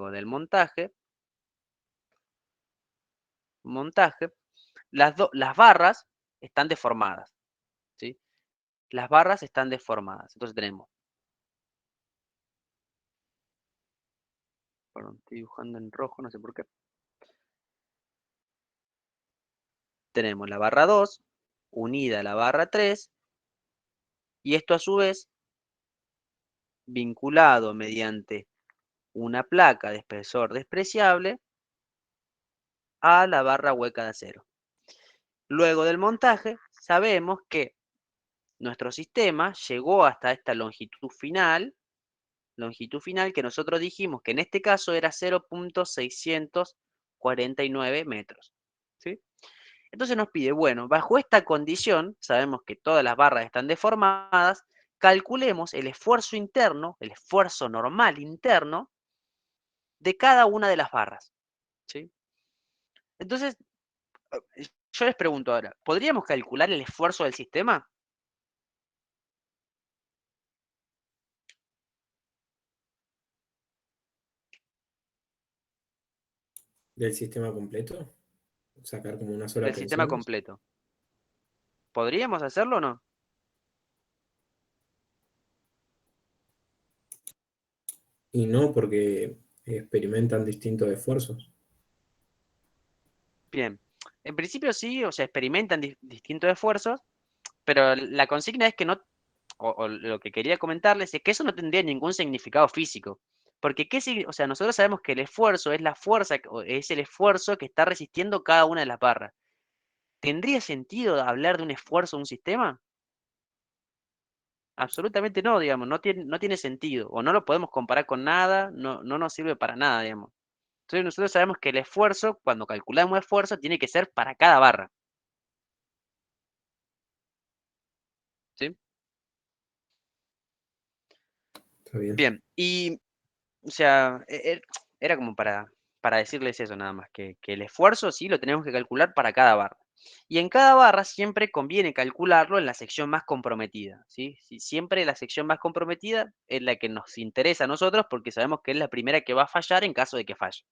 barras están deformadas, ¿sí? Las barras están deformadas. Entonces tenemos, perdón, estoy dibujando en rojo, no sé por qué. Tenemos la barra 2 unida a la barra 3 y esto a su vez vinculado mediante una placa de espesor despreciable a la barra hueca de acero. Luego del montaje, sabemos que nuestro sistema llegó hasta esta longitud final que nosotros dijimos que en este caso era 0.649 metros, ¿sí? Entonces nos pide, bueno, bajo esta condición, sabemos que todas las barras están deformadas, calculemos el esfuerzo interno, el esfuerzo normal interno de cada una de las barras, ¿sí? Entonces, yo les pregunto ahora, ¿podríamos calcular el esfuerzo del sistema? del sistema completo, sacar como una sola Del sistema tensión. completo. ¿Podríamos hacerlo o no? Y no porque experimentan distintos esfuerzos. Bien. En principio sí, o sea, experimentan distintos esfuerzos, pero la consigna es que no, o lo que quería comentarles es que eso no tendría ningún significado físico. Porque, o sea, nosotros sabemos que el esfuerzo es la fuerza, o es el esfuerzo que está resistiendo cada una de las barras. ¿Tendría sentido hablar de un esfuerzo de un sistema? Absolutamente no, digamos, no tiene sentido, o no lo podemos comparar con nada, no nos sirve para nada, digamos. Entonces nosotros sabemos que el esfuerzo, cuando calculamos esfuerzo, tiene que ser para cada barra, ¿sí? Está bien. Bien, y, o sea, era como para decirles eso nada más, que el esfuerzo sí lo tenemos que calcular para cada barra. Y en cada barra siempre conviene calcularlo en la sección más comprometida, ¿sí? Siempre la sección más comprometida es la que nos interesa a nosotros porque sabemos que es la primera que va a fallar en caso de que falle.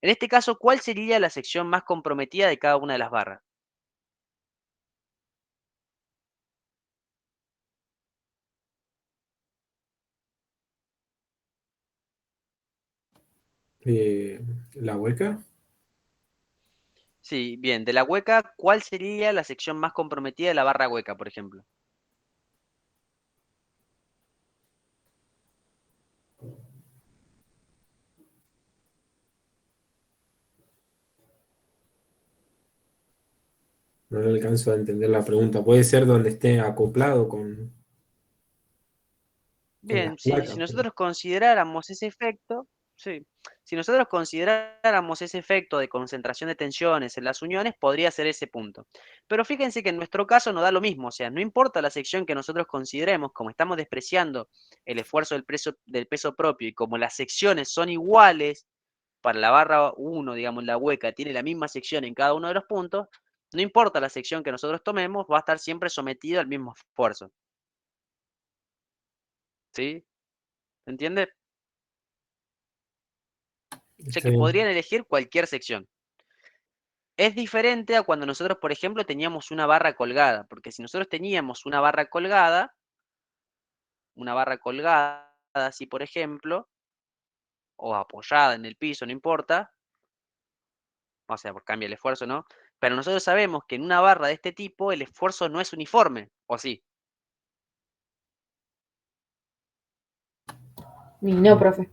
En este caso, ¿cuál sería la sección más comprometida de cada una de las barras? La hueca, Sí, bien, de la hueca, ¿cuál sería la sección más comprometida de la barra hueca, por ejemplo? no le alcanzo a entender la pregunta. Puede ser donde esté acoplado con las Bien, si placas, pero nosotros consideráramos ese efecto, sí, si nosotros consideráramos ese efecto de concentración de tensiones en las uniones, podría ser ese punto. Pero fíjense que en nuestro caso no da lo mismo, o sea, no importa la sección que nosotros consideremos, como estamos despreciando el esfuerzo del peso propio y como las secciones son iguales para la barra 1, digamos, la hueca, tiene la misma sección en cada uno de los puntos, no importa la sección que nosotros tomemos, va a estar siempre sometido al mismo esfuerzo, ¿sí? ¿Se entiende? O sea está que bien. podrían elegir cualquier sección. Es diferente a cuando nosotros, por ejemplo, teníamos una barra colgada, porque si nosotros teníamos una barra colgada, así por ejemplo, o apoyada en el piso, no importa, o sea, cambia el esfuerzo, ¿no? Pero nosotros sabemos que en una barra de este tipo el esfuerzo no es uniforme, ¿o sí? Y no, profe.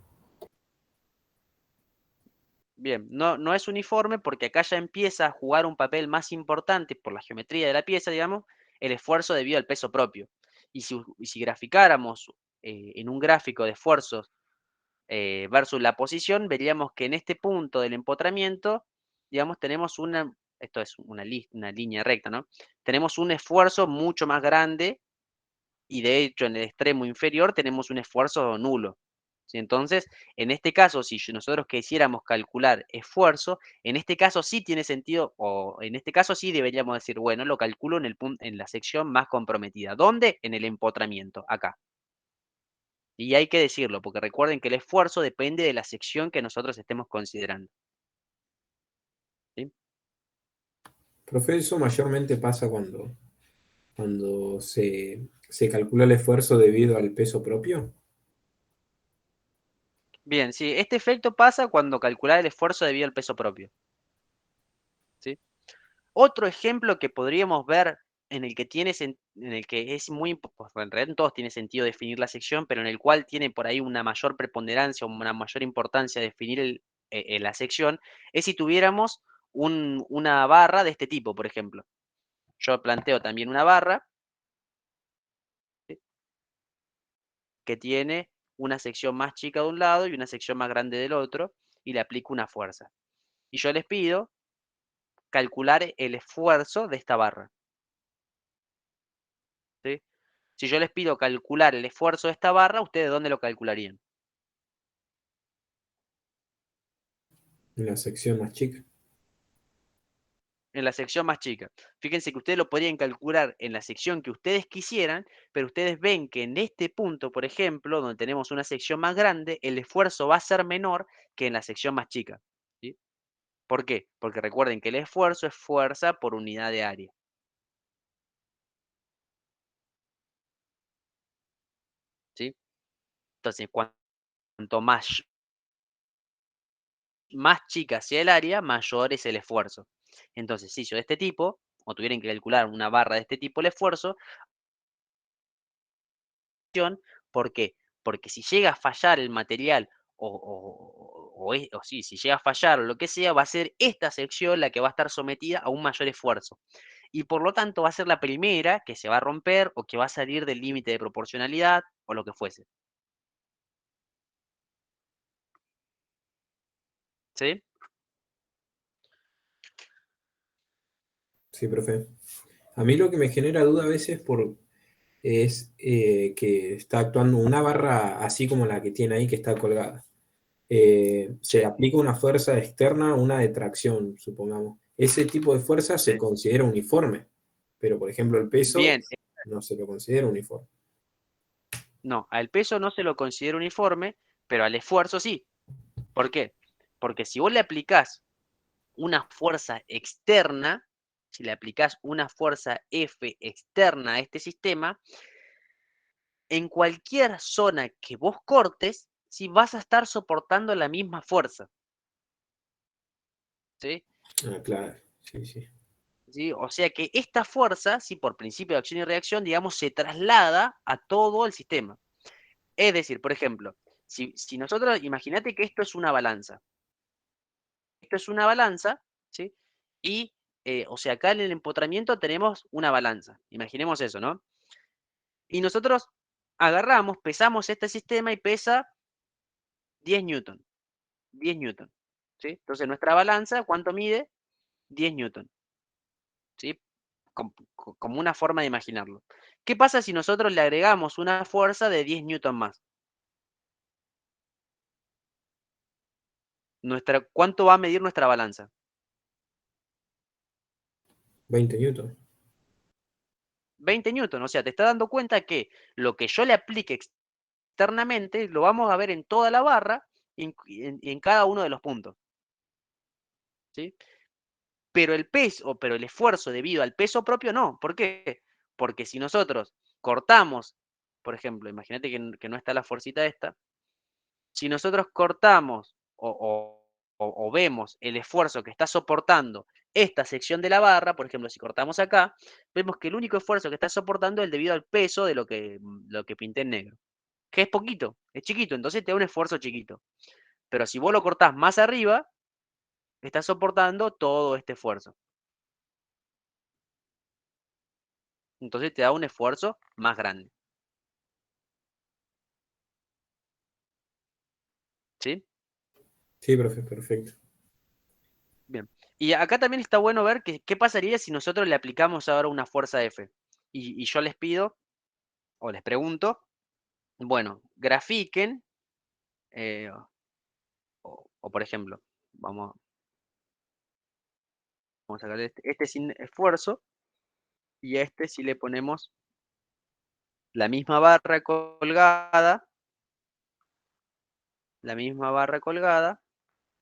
Bien, no es uniforme porque acá ya empieza a jugar un papel más importante por la geometría de la pieza, digamos, el esfuerzo debido al peso propio. Y si graficáramos en un gráfico de esfuerzos versus la posición, veríamos que en este punto del empotramiento, digamos, tenemos esto es una línea recta, ¿no? Tenemos un esfuerzo mucho más grande y de hecho en el extremo inferior tenemos un esfuerzo nulo. ¿Sí? Entonces, en este caso, si nosotros quisiéramos calcular esfuerzo, en este caso sí tiene sentido, o en este caso sí deberíamos decir, bueno, lo calculo en, en la sección más comprometida. ¿Dónde? En el empotramiento, acá. Y hay que decirlo, porque recuerden que el esfuerzo depende de la sección que nosotros estemos considerando. ¿Sí? Profe, eso mayormente pasa cuando se calcula el esfuerzo debido al peso propio. Bien, sí, este efecto pasa cuando calcular el esfuerzo debido al peso propio. ¿Sí? Otro ejemplo que podríamos ver en el que en el que es muy, pues, en realidad en todos tiene sentido definir la sección, pero en el cual tiene por ahí una mayor preponderancia o una mayor importancia definir la sección, es si tuviéramos una barra de este tipo, por ejemplo. Yo planteo también una barra, ¿sí? Que tiene una sección más chica de un lado y una sección más grande del otro, y le aplico una fuerza. Y yo les pido calcular el esfuerzo de esta barra. ¿Sí? Si yo les pido calcular el esfuerzo de esta barra, ¿ustedes dónde lo calcularían? En la sección más chica. En la sección más chica. Fíjense que ustedes lo podrían calcular en la sección que ustedes quisieran, pero ustedes ven que en este punto, por ejemplo, donde tenemos una sección más grande, el esfuerzo va a ser menor que en la sección más chica. ¿Sí? ¿Por qué? Porque recuerden que el esfuerzo es fuerza por unidad de área. ¿Sí? Entonces, cuanto más chica sea el área, mayor es el esfuerzo. Entonces, si yo de este tipo, o tuvieran que calcular una barra de este tipo, el esfuerzo, ¿por qué? Porque si llega a fallar el material o sí, si llega a fallar o lo que sea, va a ser esta sección la que va a estar sometida a un mayor esfuerzo. Y por lo tanto va a ser la primera que se va a romper o que va a salir del límite de proporcionalidad o lo que fuese. ¿Sí? Sí, profe. A mí lo que me genera duda a veces es que está actuando una barra así como la que tiene ahí que está colgada. Se Sí, aplica una fuerza externa, una de tracción, supongamos. Ese tipo de fuerza se sí. considera uniforme, pero por ejemplo el peso Bien, no se lo considera uniforme. no, al peso no se lo considera uniforme, pero al esfuerzo sí. ¿Por qué? Porque si vos le aplicás una fuerza externa, si le aplicás una fuerza F externa a este sistema, en cualquier zona que vos cortes, si vas a estar soportando la misma fuerza. ¿Sí? Ah, claro, sí, sí. ¿Sí? O sea que esta fuerza, si por principio de acción y reacción, digamos, se traslada a todo el sistema. Es decir, por ejemplo, si nosotros, imagínate que esto es una balanza. Esto es una balanza, ¿sí? Y, o sea, acá en el empotramiento tenemos una balanza. Imaginemos eso, ¿no? Y nosotros agarramos, pesamos este sistema y pesa 10 newton. 10 newton. ¿Sí? Entonces nuestra balanza, ¿cuánto mide? 10 newton. ¿Sí? Como una forma de imaginarlo. ¿Qué pasa si nosotros le agregamos una fuerza de 10 newton más? ¿Cuánto va a medir nuestra balanza? 20 newton. 20 newton. O sea, te está dando cuenta que lo que yo le aplique externamente lo vamos a ver en toda la barra y en cada uno de los puntos. ¿Sí? Pero el peso, pero el esfuerzo debido al peso propio no. ¿Por qué? Porque si nosotros cortamos, por ejemplo, imagínate que no está la fuercita esta, si nosotros cortamos o vemos el esfuerzo que está soportando esta sección de la barra, por ejemplo, si cortamos acá, vemos que el único esfuerzo que está soportando es debido al peso de lo que pinté en negro, que es poquito, es chiquito, entonces te da un esfuerzo chiquito. Pero si vos lo cortás más arriba, está soportando todo este esfuerzo. Entonces te da un esfuerzo más grande. ¿Sí? Sí, profe, perfecto. Bien. Y acá también está bueno ver qué pasaría si nosotros le aplicamos ahora una fuerza F. Y yo les pido o les pregunto, bueno, grafiquen, o por ejemplo, vamos a sacar este sin esfuerzo, y a este si le ponemos la misma barra colgada, la misma barra colgada,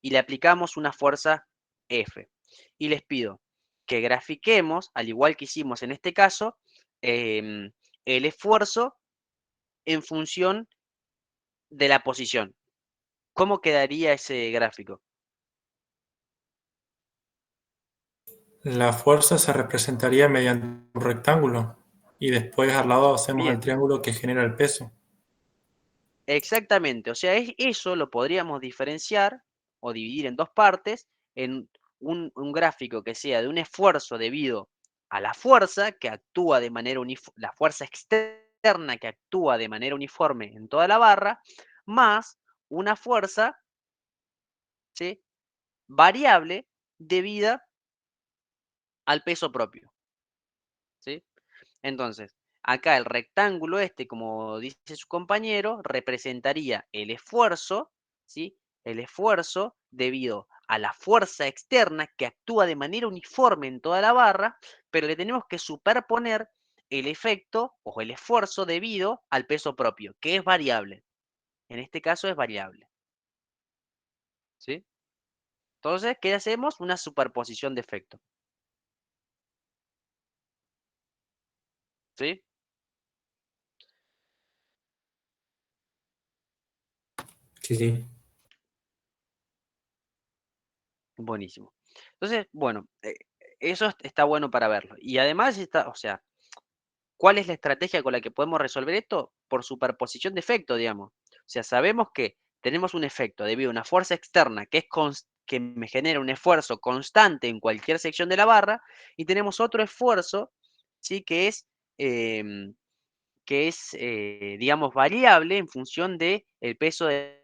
y le aplicamos una fuerza F. Y les pido que grafiquemos, al igual que hicimos en este caso, el esfuerzo en función de la posición. ¿Cómo quedaría ese gráfico? La fuerza se representaría mediante un rectángulo y después al lado hacemos el Bien, triángulo que genera el peso. exactamente. O sea, eso lo podríamos diferenciar o dividir en dos partes, en un gráfico que sea de un esfuerzo debido a la fuerza que actúa de manera la fuerza externa que actúa de manera uniforme en toda la barra, más una fuerza, ¿sí?, variable debida al peso propio, ¿sí? Entonces, acá el rectángulo este, como dice su compañero, representaría el esfuerzo, ¿sí? El esfuerzo debido a la fuerza externa que actúa de manera uniforme en toda la barra, pero le tenemos que superponer el efecto o el esfuerzo debido al peso propio, que es variable. En este caso es variable, ¿sí? Entonces, ¿qué hacemos? Una superposición de efecto, ¿sí? Sí, sí. Buenísimo. Entonces, bueno, eso está bueno para verlo. Y además está, o sea, ¿cuál es la estrategia con la que podemos resolver esto? Por superposición de efecto, digamos. O sea, sabemos que tenemos un efecto debido a una fuerza externa que me genera un esfuerzo constante en cualquier sección de la barra, y tenemos otro esfuerzo, ¿sí?, em, digamos, variable en función del peso de...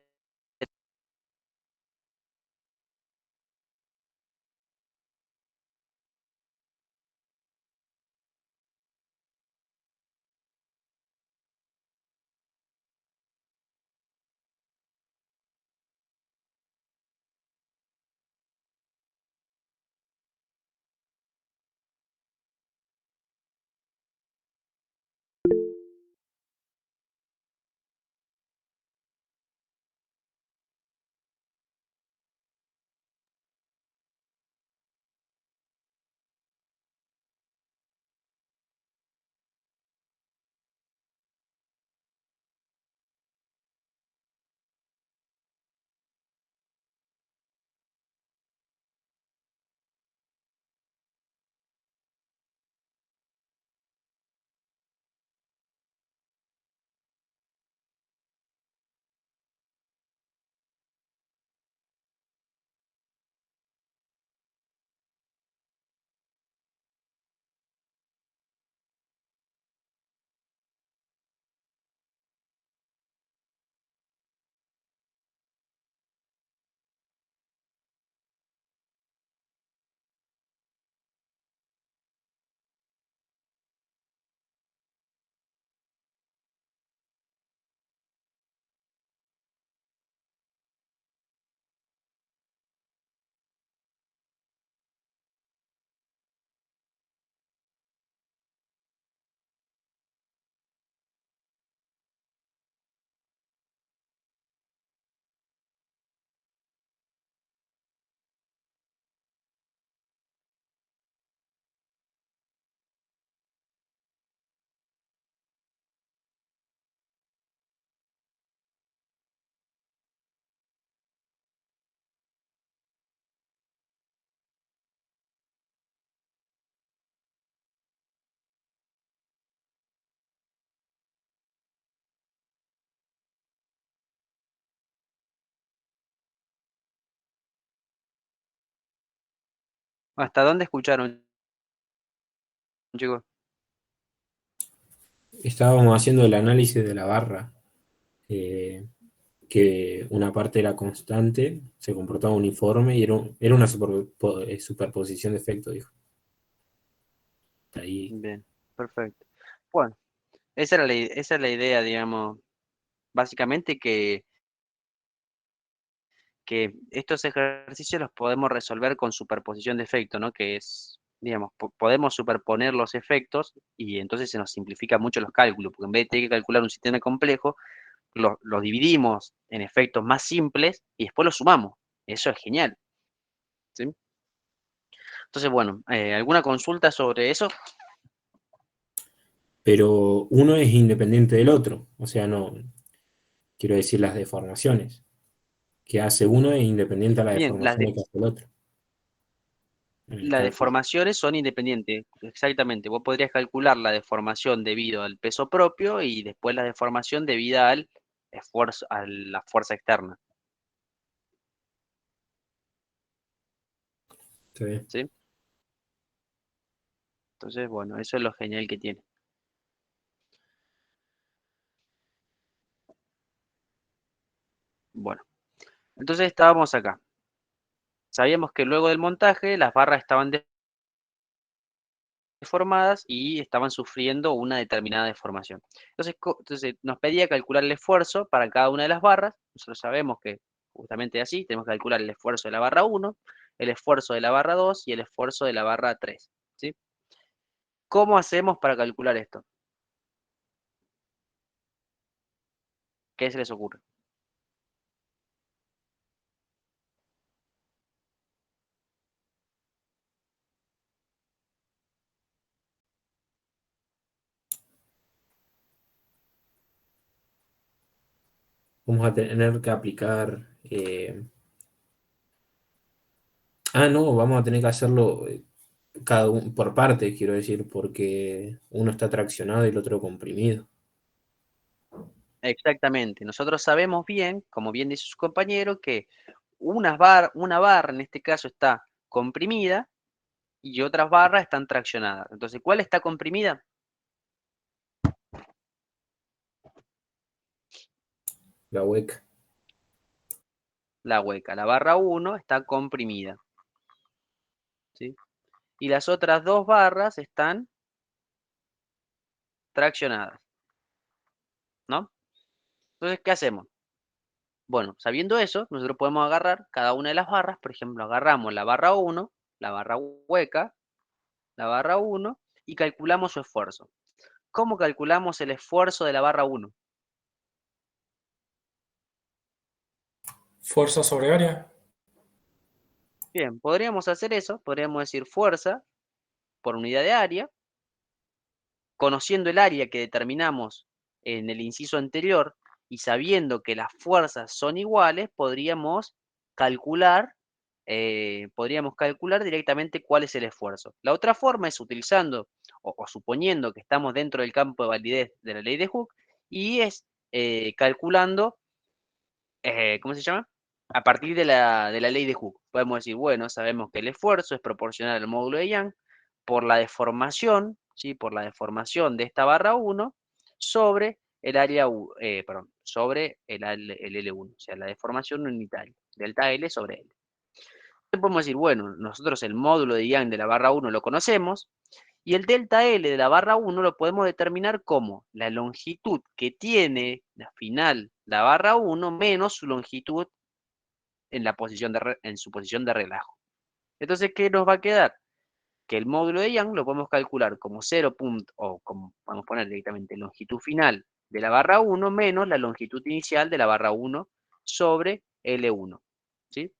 ¿Hasta dónde escucharon, chicos? Estábamos haciendo el análisis de la barra, eh, que una parte era constante, se comportaba uniforme y era una superposición de efectos, dijo. Ahí. Bien, perfecto. Bueno. esa es la idea, digamos, básicamente que estos ejercicios los podemos resolver con superposición de efectos, ¿no? Que es, digamos, podemos superponer los efectos y entonces se nos simplifica mucho los cálculos, porque en vez de tener que calcular un sistema complejo, lo dividimos en efectos más simples y después los sumamos. Eso es genial, ¿sí? Entonces, bueno, ¿alguna consulta sobre eso? Pero uno es independiente del otro, o sea, no, quiero decir las deformaciones que hace uno es independiente a las Bien, deformaciones que hace el otro en el las cálculo. deformaciones son independientes, exactamente. Vos podrías calcular la deformación debido al peso propio y después la deformación debida al esfuerzo, a la fuerza externa, Está bien. ¿sí? Entonces, bueno, eso es lo genial que tiene. Bueno, entonces estábamos acá. Sabíamos que luego del montaje las barras estaban deformadas y estaban sufriendo una determinada deformación. Entonces, entonces nos pedía calcular el esfuerzo para cada una de las barras. Nosotros sabemos que justamente así tenemos que calcular el esfuerzo de la barra 1, el esfuerzo de la barra 2 y el esfuerzo de la barra 3. ¿Sí? ¿Cómo hacemos para calcular esto? ¿Qué se les ocurre? Vamos a tener que aplicar. No, vamos a tener que hacerlo cada uno por parte, quiero decir, porque uno está traccionado y el otro comprimido. Exactamente. Nosotros sabemos bien, como bien dice su compañero, que una barra en este caso está comprimida y otras barras están traccionadas. Entonces, ¿cuál está comprimida? La hueca. La hueca. La barra 1 está comprimida, ¿sí? Y las otras dos barras están traccionadas, ¿no? Entonces, ¿qué hacemos? Bueno, sabiendo eso, nosotros podemos agarrar cada una de las barras, por ejemplo, agarramos la barra 1, la barra hueca, la barra 1 y calculamos su esfuerzo. ¿Cómo calculamos el esfuerzo de la barra 1? Fuerza sobre área. Bien, podríamos hacer eso, podríamos decir fuerza por unidad de área, conociendo el área que determinamos en el inciso anterior y sabiendo que las fuerzas son iguales, podríamos calcular directamente cuál es el esfuerzo. La otra forma es utilizando o suponiendo que estamos dentro del campo de validez de la ley de Hooke y es calculando, ¿cómo se llama? A partir de la ley de Hooke. Podemos decir, bueno, sabemos que el esfuerzo es proporcional al módulo de Young por la deformación, ¿sí? Por la deformación de esta barra 1 sobre el área, perdón, sobre el L1, o sea, la deformación unitaria, delta L sobre L. Entonces podemos decir, bueno, nosotros el módulo de Young de la barra 1 lo conocemos, y el delta L de la barra 1 lo podemos determinar como la longitud que tiene la final la barra 1 menos su longitud en, en su posición de relajo. Entonces, ¿qué nos va a quedar? Que el módulo de Young lo podemos calcular como 0. O como vamos a poner directamente longitud final de la barra 1 menos la longitud inicial de la barra 1 sobre L1. ¿Sí?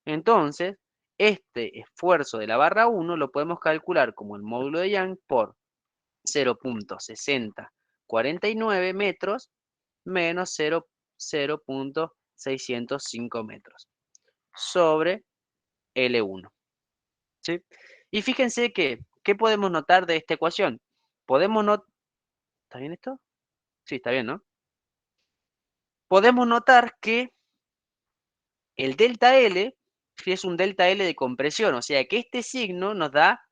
Entonces, este esfuerzo de la barra 1 lo podemos calcular como el módulo de Young por 0.6049 metros menos 0.605 metros sobre L1. ¿Sí? Y fíjense que, ¿qué podemos notar de esta ecuación? Podemos notar, ¿está bien esto? Sí, está bien, ¿no? Podemos notar que el delta L es un delta L de compresión, o sea que este signo nos da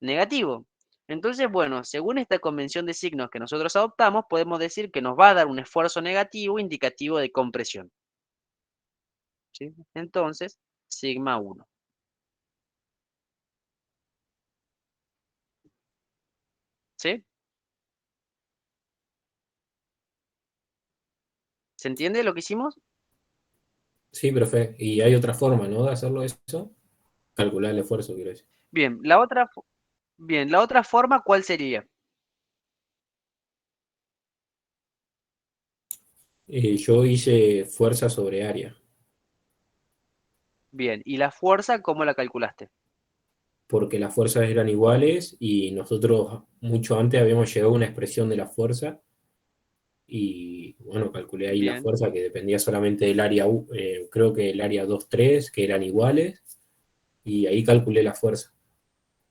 negativo. Entonces, bueno, según esta convención de signos que nosotros adoptamos, podemos decir que nos va a dar un esfuerzo negativo indicativo de compresión. ¿Sí? Entonces, sigma 1. ¿Sí? ¿Se entiende lo que hicimos? Sí, profe. Y hay otra forma, ¿no? De hacerlo eso. Calcular el esfuerzo, quiero decir. Bien, la otra forma, ¿cuál sería? Yo hice fuerza sobre área, Bien, ¿y la fuerza cómo la calculaste? porque las fuerzas eran iguales y nosotros mucho antes habíamos llegado a una expresión de la fuerza y bueno, calculé ahí la Bien, fuerza que dependía solamente del área, creo que el área 2 3 que eran iguales, y ahí calculé la fuerza.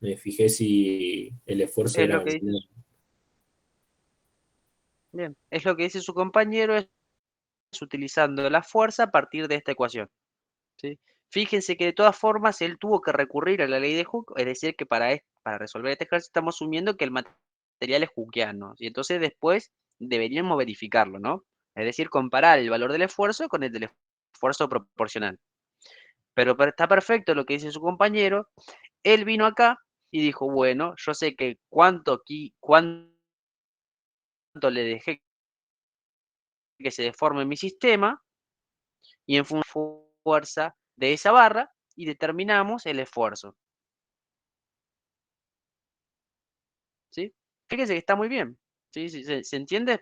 Me fijé si el esfuerzo es lo era... que dice bien, es lo que dice su compañero, es utilizando la fuerza a partir de esta ecuación, ¿sí? Fíjense que de todas formas él tuvo que recurrir a la ley de Hooke, es decir, que para resolver este ejercicio estamos asumiendo que el material es Hookeano, y entonces después deberíamos verificarlo, ¿no? Es decir, comparar el valor del esfuerzo con el del esfuerzo proporcional. Pero está perfecto lo que dice su compañero. Él vino acá y dijo, bueno, yo sé que cuánto le dejé que se deforme mi sistema y en función de la fuerza de esa barra y determinamos el esfuerzo, ¿sí? Fíjense que está muy bien, ¿sí? ¿Se entiende?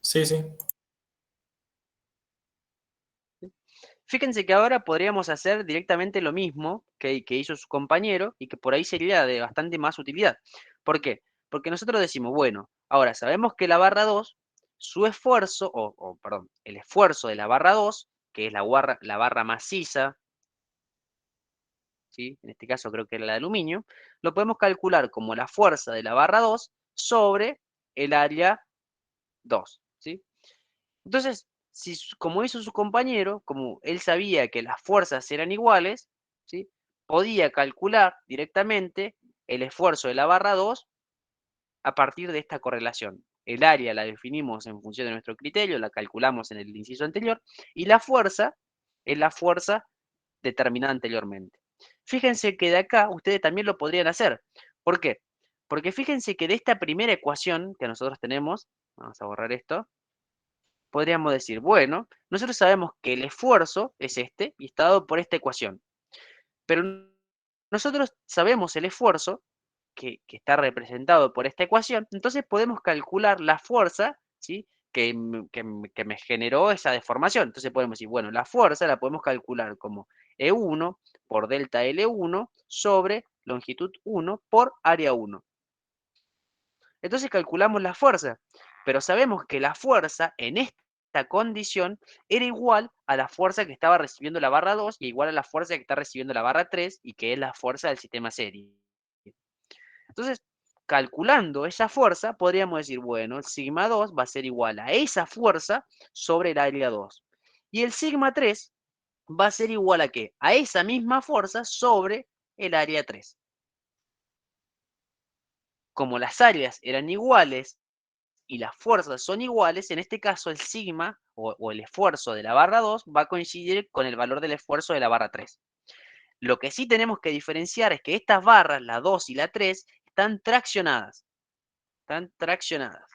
Sí, sí. Fíjense que ahora podríamos hacer directamente lo mismo que hizo su compañero y que por ahí sería de bastante más utilidad. ¿Por qué? Porque nosotros decimos, bueno, ahora sabemos que la barra 2, su esfuerzo, perdón, el esfuerzo de la barra 2, que es la barra maciza, ¿sí? En este caso creo que era el de aluminio, lo podemos calcular como la fuerza de la barra 2 sobre el área 2, ¿sí? Entonces, si, como hizo su compañero, como él sabía que las fuerzas eran iguales, ¿sí? Podía calcular directamente el esfuerzo de la barra 2 a partir de esta correlación. El área la definimos en función de nuestro criterio, la calculamos en el inciso anterior, y la fuerza es la fuerza determinada anteriormente. Fíjense que de acá ustedes también lo podrían hacer. ¿Por qué? Porque fíjense que de esta primera ecuación que nosotros tenemos, vamos a borrar esto, podríamos decir, bueno, nosotros sabemos que el esfuerzo es este y está dado por esta ecuación, pero nosotros sabemos el esfuerzo que está representado por esta ecuación, entonces podemos calcular la fuerza, ¿sí? Que me generó esa deformación. Entonces podemos decir, bueno, la fuerza la podemos calcular como E1 por delta L1 sobre longitud 1 por área 1. Entonces calculamos la fuerza, pero sabemos que la fuerza en esta condición era igual a la fuerza que estaba recibiendo la barra 2 y igual a la fuerza que está recibiendo la barra 3 y que es la fuerza del sistema serie. Entonces, calculando esa fuerza, podríamos decir, bueno, el sigma 2 va a ser igual a esa fuerza sobre el área 2. Y el sigma 3 va a ser igual a qué? A esa misma fuerza sobre el área 3. Como las áreas eran iguales y las fuerzas son iguales, en este caso el sigma o el esfuerzo de la barra 2 va a coincidir con el valor del esfuerzo de la barra 3. Lo que sí tenemos que diferenciar es que estas barras, la 2 y la 3, están traccionadas. Están traccionadas.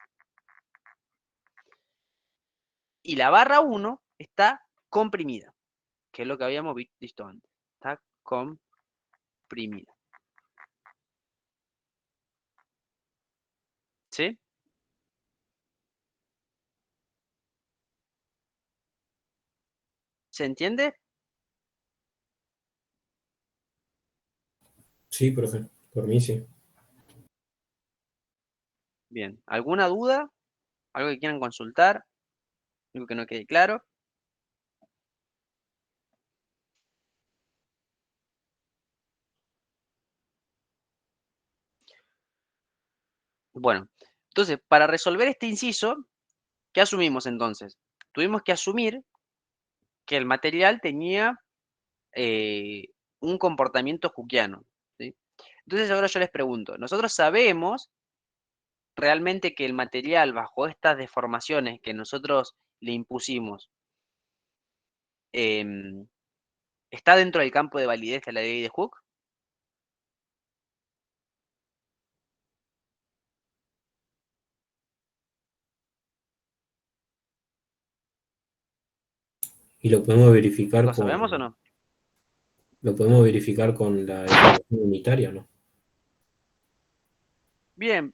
Y la barra 1 está comprimida, que es lo que habíamos visto antes. Está comprimida. ¿Sí? ¿Se entiende? Sí, profe. Por mí sí. Bien. ¿Alguna duda? ¿Algo que quieran consultar? ¿Algo que no quede claro? Bueno, entonces, para resolver este inciso, ¿qué asumimos entonces? Tuvimos que asumir que el material tenía eh, un comportamiento Hookeano, ¿sí? Entonces ahora yo les pregunto, nosotros sabemos realmente que el material bajo estas deformaciones que nosotros le impusimos em, está dentro del campo de validez de la ley de Hooke. Y lo podemos verificar ¿Lo sabemos o no? lo podemos verificar con la deformación unitaria, ¿no? Bien,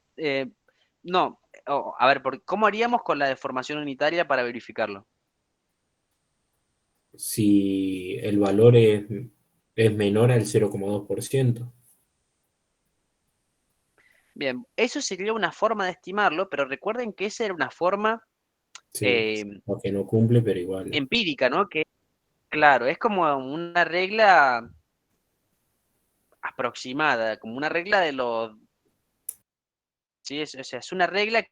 no. A ver, ¿cómo haríamos con la deformación unitaria para verificarlo? Si el valor es menor al 0,2%. Bien, eso sería una forma de estimarlo, pero recuerden que esa era una forma Sí, aunque no cumple, pero igual. empírica, ¿no? Que, claro, es como una regla aproximada, como una regla de los... Sí, o sea, es una regla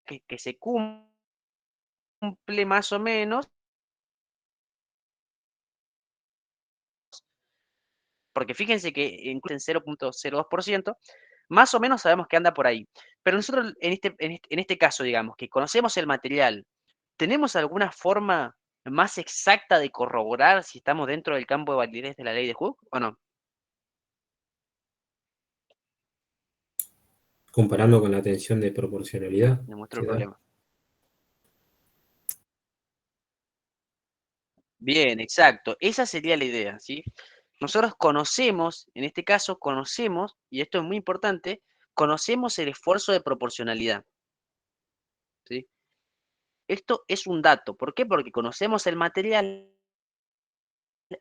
que se cumple más o menos, porque fíjense que incluso en 0,02%, más o menos sabemos que anda por ahí. Pero nosotros en este caso, digamos, que conocemos el material, ¿tenemos alguna forma más exacta de corroborar si estamos dentro del campo de validez de la ley de Hooke o no? Comparando con la tensión de proporcionalidad Me muestro que el da. problema. Bien, exacto. Esa sería la idea, ¿sí? Nosotros conocemos, en este caso conocemos, y esto es muy importante, conocemos el esfuerzo de proporcionalidad, ¿sí? Esto es un dato. ¿Por qué? Porque conocemos el material,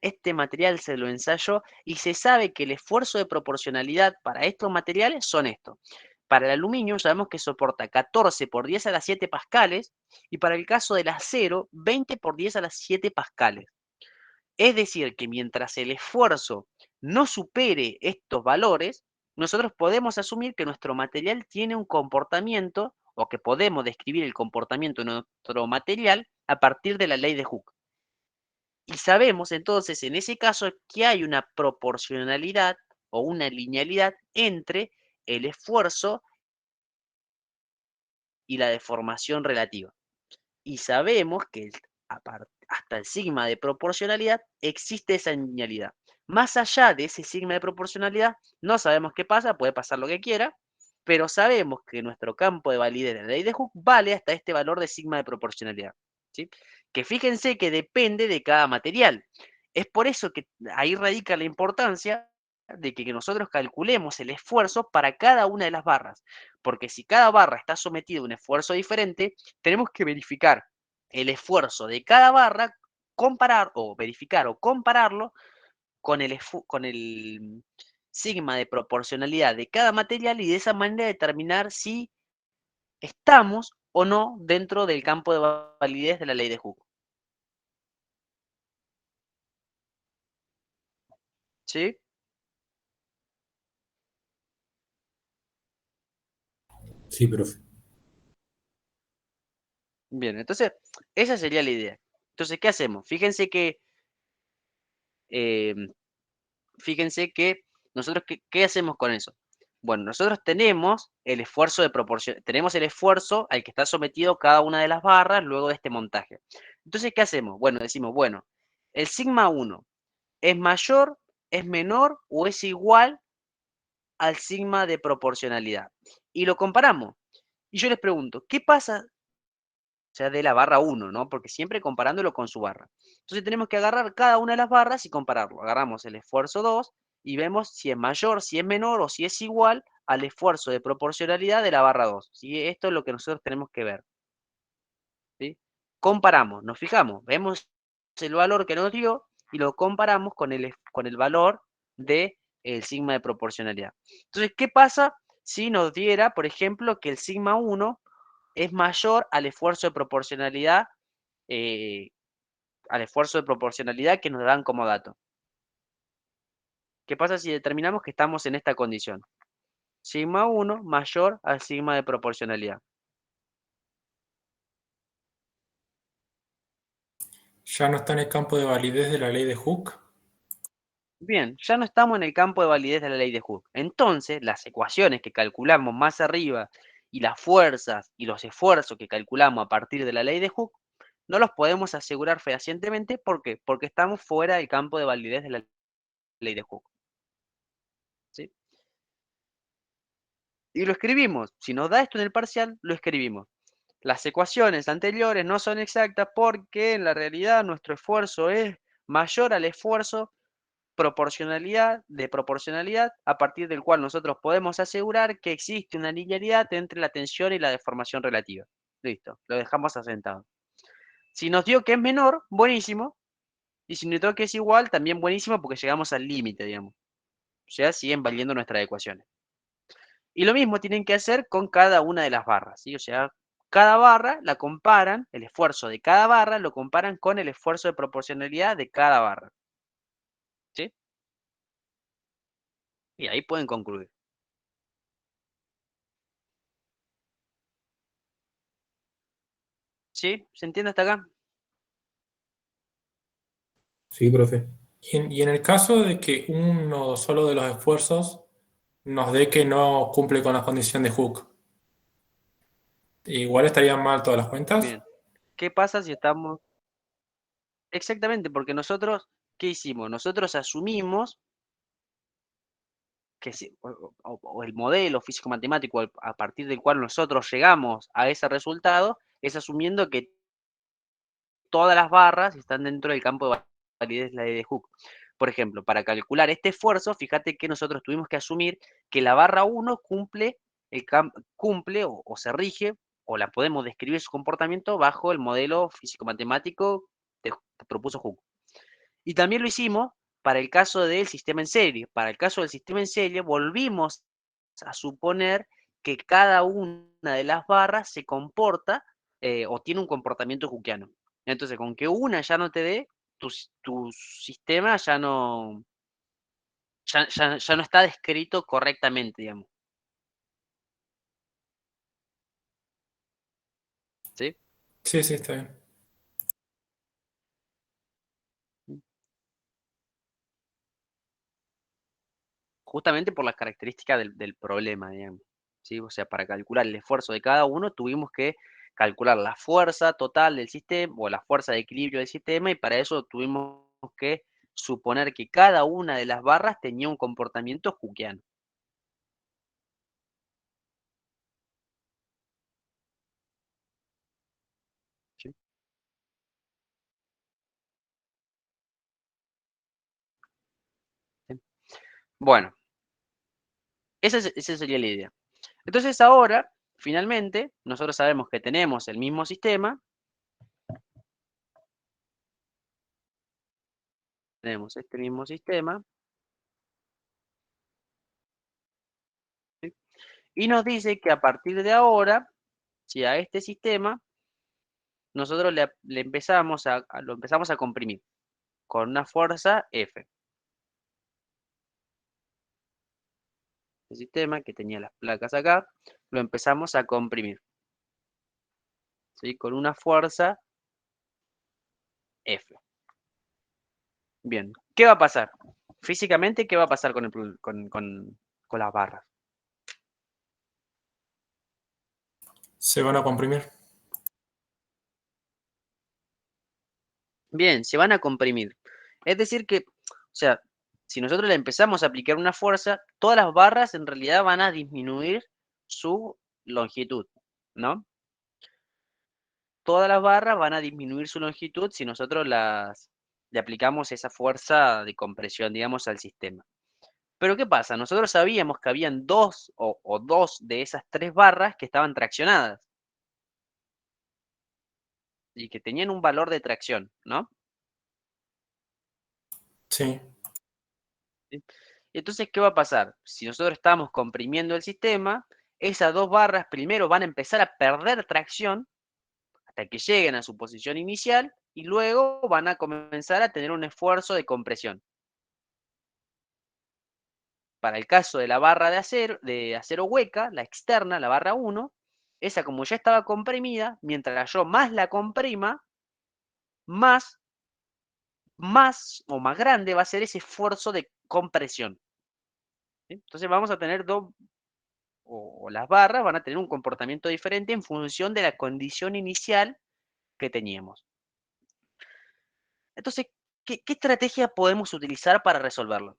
este material se lo ensayó y se sabe que el esfuerzo de proporcionalidad para estos materiales son estos. Para el aluminio sabemos que soporta 14 por 10 a la 7 pascales y para el caso del acero 20 por 10 a la 7 pascales. Es decir, que mientras el esfuerzo no supere estos valores, nosotros podemos asumir que nuestro material tiene un comportamiento o que podemos describir el comportamiento de nuestro material a partir de la ley de Hooke. Y sabemos entonces en ese caso que hay una proporcionalidad o una linealidad entre el esfuerzo y la deformación relativa. Y sabemos que hasta el sigma de proporcionalidad existe esa linealidad. Más allá de ese sigma de proporcionalidad, no sabemos qué pasa, puede pasar lo que quiera, pero sabemos que nuestro campo de validez de la ley de Hooke vale hasta este valor de sigma de proporcionalidad, ¿sí? Que fíjense que depende de cada material. Es por eso que ahí radica la importancia de que nosotros calculemos el esfuerzo para cada una de las barras, porque si cada barra está sometida a un esfuerzo diferente, tenemos que verificar el esfuerzo de cada barra, comparar o verificar o compararlo con el sigma de proporcionalidad de cada material y de esa manera determinar si estamos o no dentro del campo de validez de la ley de Hooke. ¿Sí? Sí, profe. Bien, entonces esa sería la idea. Entonces, ¿qué hacemos? Eh, fíjense que nosotros, ¿qué hacemos con eso? Bueno, nosotros tenemos el esfuerzo de proporción, tenemos el esfuerzo al que está sometido cada una de las barras luego de este montaje. Entonces, ¿qué hacemos? Bueno, decimos, bueno, el sigma 1 es mayor, es menor o es igual al sigma de proporcionalidad. Y lo comparamos. Y yo les pregunto, ¿qué pasa? O sea, de la barra 1, ¿no? Porque siempre comparándolo con su barra. Entonces tenemos que agarrar cada una de las barras y compararlo. Agarramos el esfuerzo 2 y vemos si es mayor, si es menor o si es igual al esfuerzo de proporcionalidad de la barra 2. ¿Sí? Esto es lo que nosotros tenemos que ver, ¿sí? Comparamos, nos fijamos, vemos el valor que nos dio y lo comparamos con el valor del sigma de proporcionalidad. Entonces, ¿qué pasa si nos diera, por ejemplo, que el sigma 1 es mayor eh, al esfuerzo de proporcionalidad que nos dan como dato? ¿Qué pasa si determinamos que estamos en esta condición? Sigma 1 mayor al sigma de proporcionalidad. Ya no está en el campo de validez de la ley de Hooke. Bien, ya no estamos en el campo de validez de la ley de Hooke. Entonces, las ecuaciones que calculamos más arriba y las fuerzas y los esfuerzos que calculamos a partir de la ley de Hooke, no los podemos asegurar fehacientemente. ¿Por qué? Porque estamos fuera del campo de validez de la ley de Hooke, ¿sí? Y lo escribimos. Si nos da esto en el parcial, lo escribimos. las ecuaciones anteriores no son exactas porque en la realidad nuestro esfuerzo es mayor al esfuerzo de proporcionalidad a partir del cual nosotros podemos asegurar que existe una linealidad entre la tensión y la deformación relativa. Listo, lo dejamos asentado. Si nos dio que es menor, buenísimo. Y si nos dio que es igual, también buenísimo porque llegamos al límite, digamos. O sea, siguen valiendo nuestras ecuaciones. Y lo mismo tienen que hacer con cada una de las barras, ¿sí? O sea, cada barra la comparan, el esfuerzo de cada barra lo comparan con el esfuerzo de proporcionalidad de cada barra. ¿Sí? Y ahí pueden concluir. ¿Sí? ¿Se entiende hasta acá? Sí, profe. Y en el caso de que uno solo de los esfuerzos nos dé que no cumple con la condición de Hooke, igual estarían mal todas las cuentas. Bien. ¿Qué pasa si estamos... Exactamente, porque nosotros, ¿qué hicimos? Nosotros asumimos que o el modelo físico-matemático a partir del cual nosotros llegamos a ese resultado es asumiendo que todas las barras están dentro del campo de validez de la ley de Hooke. Por ejemplo, para calcular este esfuerzo, fíjate que nosotros tuvimos que asumir que la barra 1 cumple o se rige, o la podemos describir su comportamiento bajo el modelo físico-matemático que propuso Hooke. Y también lo hicimos para el caso del sistema en serie. Para el caso del sistema en serie, volvimos a suponer que cada una de las barras se comporta o tiene un comportamiento hookeano. Entonces, con que una ya no te dé, tu sistema ya no está descrito correctamente, digamos. ¿Sí? Sí, sí, está bien. Justamente por las características del problema, digamos. ¿Sí? O sea, para calcular el esfuerzo de cada uno tuvimos que calcular la fuerza total del sistema o la fuerza de equilibrio del sistema y para eso tuvimos que suponer que cada una de las barras tenía un comportamiento hookeano. ¿Sí? ¿Sí? Bueno, esa sería la idea. Entonces ahora, finalmente, nosotros sabemos que tenemos el mismo sistema, tenemos este mismo sistema, ¿sí? Y nos dice que a partir de ahora, si a este sistema, nosotros lo empezamos a comprimir con una fuerza F. El sistema que tenía las placas acá, lo empezamos a comprimir, ¿sí? Con una fuerza F. Bien, ¿qué va a pasar? Físicamente, ¿qué va a pasar con las barras? Se van a comprimir. Bien, se van a comprimir. Es decir que, o sea, si nosotros le empezamos a aplicar una fuerza, todas las barras en realidad van a disminuir su longitud, ¿no? Todas las barras van a disminuir su longitud si nosotros le aplicamos esa fuerza de compresión, digamos, al sistema. Pero ¿qué pasa? Nosotros sabíamos que habían dos de esas tres barras que estaban traccionadas y que tenían un valor de tracción, ¿no? Sí. ¿Sí? Entonces, ¿qué va a pasar? Si nosotros estamos comprimiendo el sistema, esas dos barras primero van a empezar a perder tracción hasta que lleguen a su posición inicial y luego van a comenzar a tener un esfuerzo de compresión. Para el caso de la barra de acero hueca, la externa, la barra 1, esa como ya estaba comprimida, mientras yo más la comprima, más o más grande va a ser ese esfuerzo de compresión. ¿Sí? Entonces vamos a tener o las barras van a tener un comportamiento diferente en función de la condición inicial que teníamos. Entonces, ¿qué estrategia podemos utilizar para resolverlo?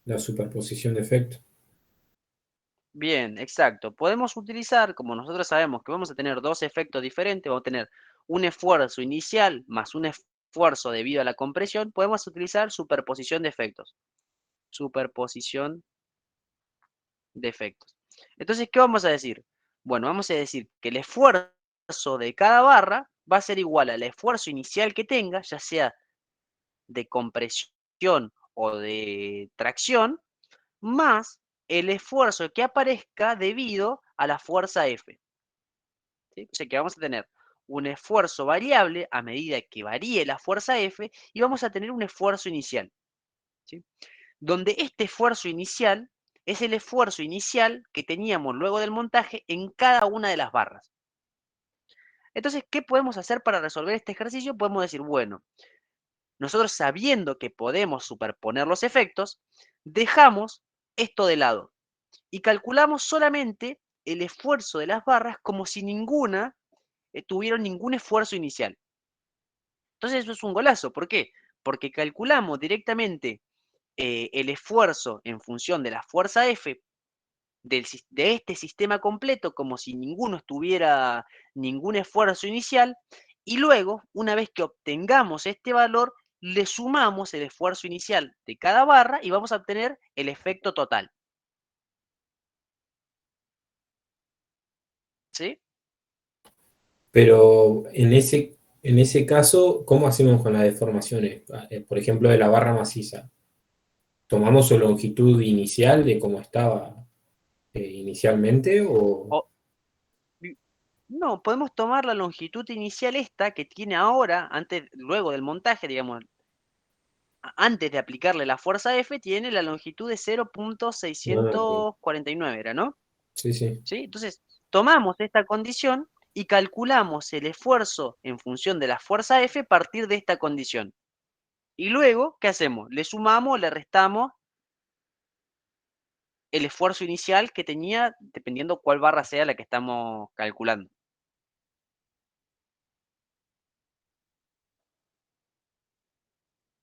La superposición de efectos. Bien, exacto. Podemos utilizar, como nosotros sabemos que vamos a tener dos efectos diferentes, vamos a tener un esfuerzo inicial más un esfuerzo debido a la compresión, podemos utilizar superposición de efectos. Superposición de efectos. Entonces, ¿qué vamos a decir? Bueno, vamos a decir que el esfuerzo de cada barra va a ser igual al esfuerzo inicial que tenga, ya sea de compresión o de tracción, más el esfuerzo que aparezca debido a la fuerza F. ¿Sí? O sea que vamos a tener un esfuerzo variable a medida que varíe la fuerza F y vamos a tener un esfuerzo inicial. ¿Sí? Donde este esfuerzo inicial es el esfuerzo inicial que teníamos luego del montaje en cada una de las barras. Entonces, ¿qué podemos hacer para resolver este ejercicio? Podemos decir, bueno, nosotros sabiendo que podemos superponer los efectos, dejamos esto de lado y calculamos solamente el esfuerzo de las barras como si ninguna tuvieron ningún esfuerzo inicial. Entonces eso es un golazo. ¿Por qué? Porque calculamos directamente el esfuerzo en función de la fuerza F de este sistema completo como si ninguno tuviera ningún esfuerzo inicial y luego, una vez que obtengamos este valor, le sumamos el esfuerzo inicial de cada barra y vamos a obtener el efecto total. ¿Sí? Pero en ese caso, ¿cómo hacemos con las deformaciones? Por ejemplo, de la barra maciza. ¿Tomamos su longitud inicial de cómo estaba inicialmente o O, no, podemos tomar la longitud inicial esta que tiene ahora, antes, luego del montaje, digamos, antes de aplicarle la fuerza F, tiene la longitud de ah, ok. 0.649, ¿era, no? Sí, sí. ¿Sí? Entonces, tomamos esta condición y calculamos el esfuerzo en función de la fuerza F a partir de esta condición. Y luego, ¿qué hacemos? Le sumamos, le restamos el esfuerzo inicial que tenía, dependiendo cuál barra sea la que estamos calculando.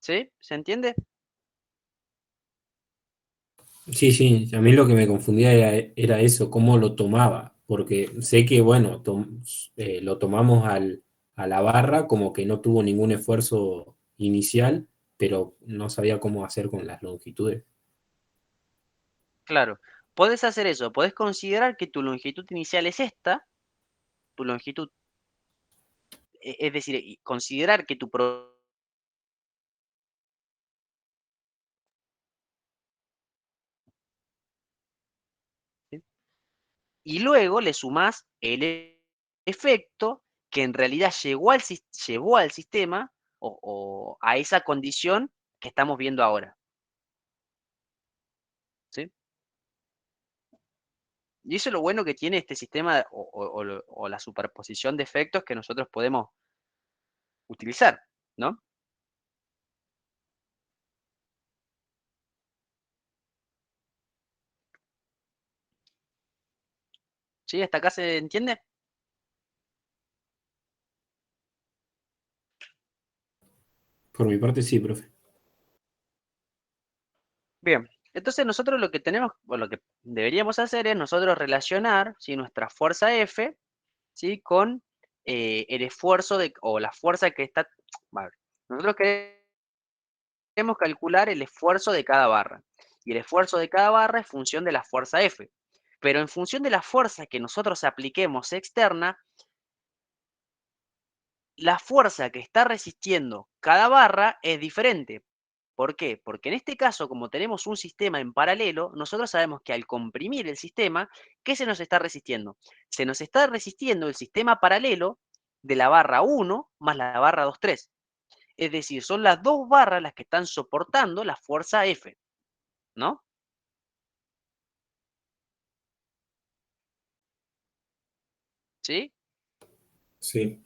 ¿Sí? ¿Se entiende? Sí, sí, a mí lo que me confundía era eso, cómo lo tomaba, porque sé que, bueno, lo tomamos a la barra como que no tuvo ningún esfuerzo inicial, pero no sabía cómo hacer con las longitudes. Claro. Podés hacer eso, podés considerar que tu longitud inicial es esta, tu longitud, es decir, considerar que tu y luego le sumás el efecto que en realidad llevó al sistema o a esa condición que estamos viendo ahora. ¿Sí? Y eso es lo bueno que tiene este sistema o la superposición de efectos que nosotros podemos utilizar, ¿no? ¿Sí? ¿Hasta acá se entiende? Por mi parte, sí, profe. Bien, entonces nosotros lo que tenemos, o lo que deberíamos hacer es nosotros relacionar, ¿sí?, nuestra fuerza F, ¿sí?, con el esfuerzo o la fuerza que está. A ver, nosotros queremos calcular el esfuerzo de cada barra. Y el esfuerzo de cada barra es función de la fuerza F. Pero en función de la fuerza que nosotros apliquemos externa, la fuerza que está resistiendo cada barra es diferente. ¿Por qué? Porque en este caso, como tenemos un sistema en paralelo, nosotros sabemos que al comprimir el sistema, ¿qué se nos está resistiendo? Se nos está resistiendo el sistema paralelo de la barra 1 más la barra 2,3. Es decir, son las dos barras las que están soportando la fuerza F, ¿no? ¿Sí? Sí,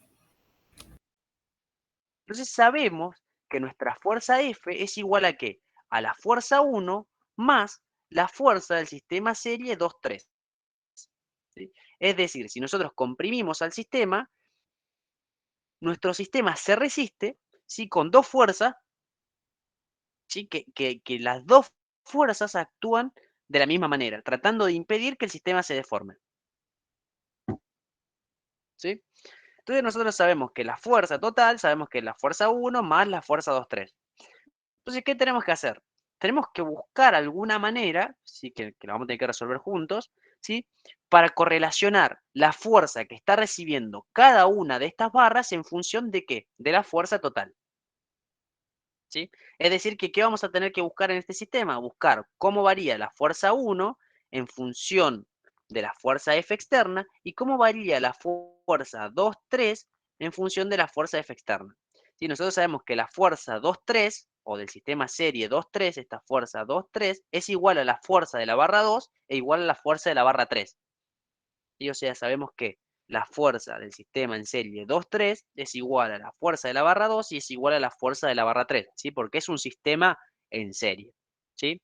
Entonces sabemos que nuestra fuerza F es igual a ¿qué? A la fuerza 1 más la fuerza del sistema serie 2,3. ¿Sí? Es decir, si nosotros comprimimos al sistema, nuestro sistema se resiste, ¿sí?, con dos fuerzas, ¿sí?, que las dos fuerzas actúan de la misma manera, tratando de impedir que el sistema se deforme. ¿Sí? Entonces nosotros sabemos que la fuerza total, sabemos que es la fuerza 1 más la fuerza 2, 3. Entonces, ¿qué tenemos que hacer? Tenemos que buscar alguna manera, ¿sí? que la vamos a tener que resolver juntos, ¿sí? Para correlacionar la fuerza que está recibiendo cada una de estas barras en función de ¿qué? De la fuerza total. ¿Sí? Es decir, que ¿qué vamos a tener que buscar en este sistema? Buscar cómo varía la fuerza 1 en función de la fuerza F externa y cómo varía la fuerza 2, 3 en función de la fuerza F externa. ¿Sí? Nosotros sabemos que la fuerza 2, 3 o del sistema serie 2, 3, esta fuerza 2, 3 es igual a la fuerza de la barra 2 e igual a la fuerza de la barra 3. ¿Sí? O sea, sabemos que la fuerza del sistema en serie 2, 3 es igual a la fuerza de la barra 2 y es igual a la fuerza de la barra 3, ¿sí? Porque es un sistema en serie, ¿sí?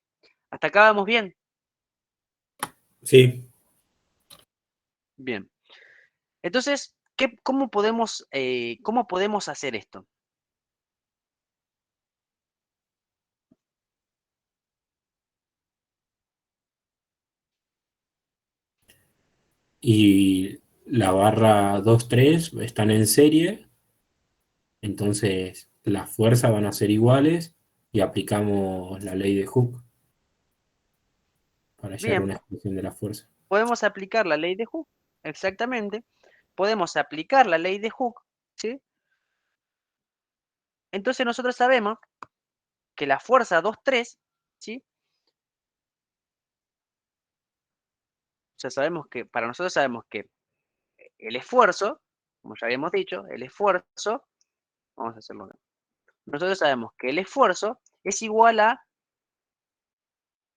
¿Hasta acá vamos bien? Sí. Bien. Entonces, cómo podemos hacer esto? Y la barra 2 3 están en serie, entonces las fuerzas van a ser iguales y aplicamos la ley de Hooke para hallar Bien, una expresión de la fuerza. podemos aplicar la ley de Hooke, exactamente. Podemos aplicar la ley de Hooke, ¿sí? Entonces nosotros sabemos que la fuerza 2, 3, ¿sí? O sea, para nosotros sabemos que el esfuerzo, como ya habíamos dicho, el esfuerzo, vamos a hacerlo acá. Nosotros sabemos que el esfuerzo es igual a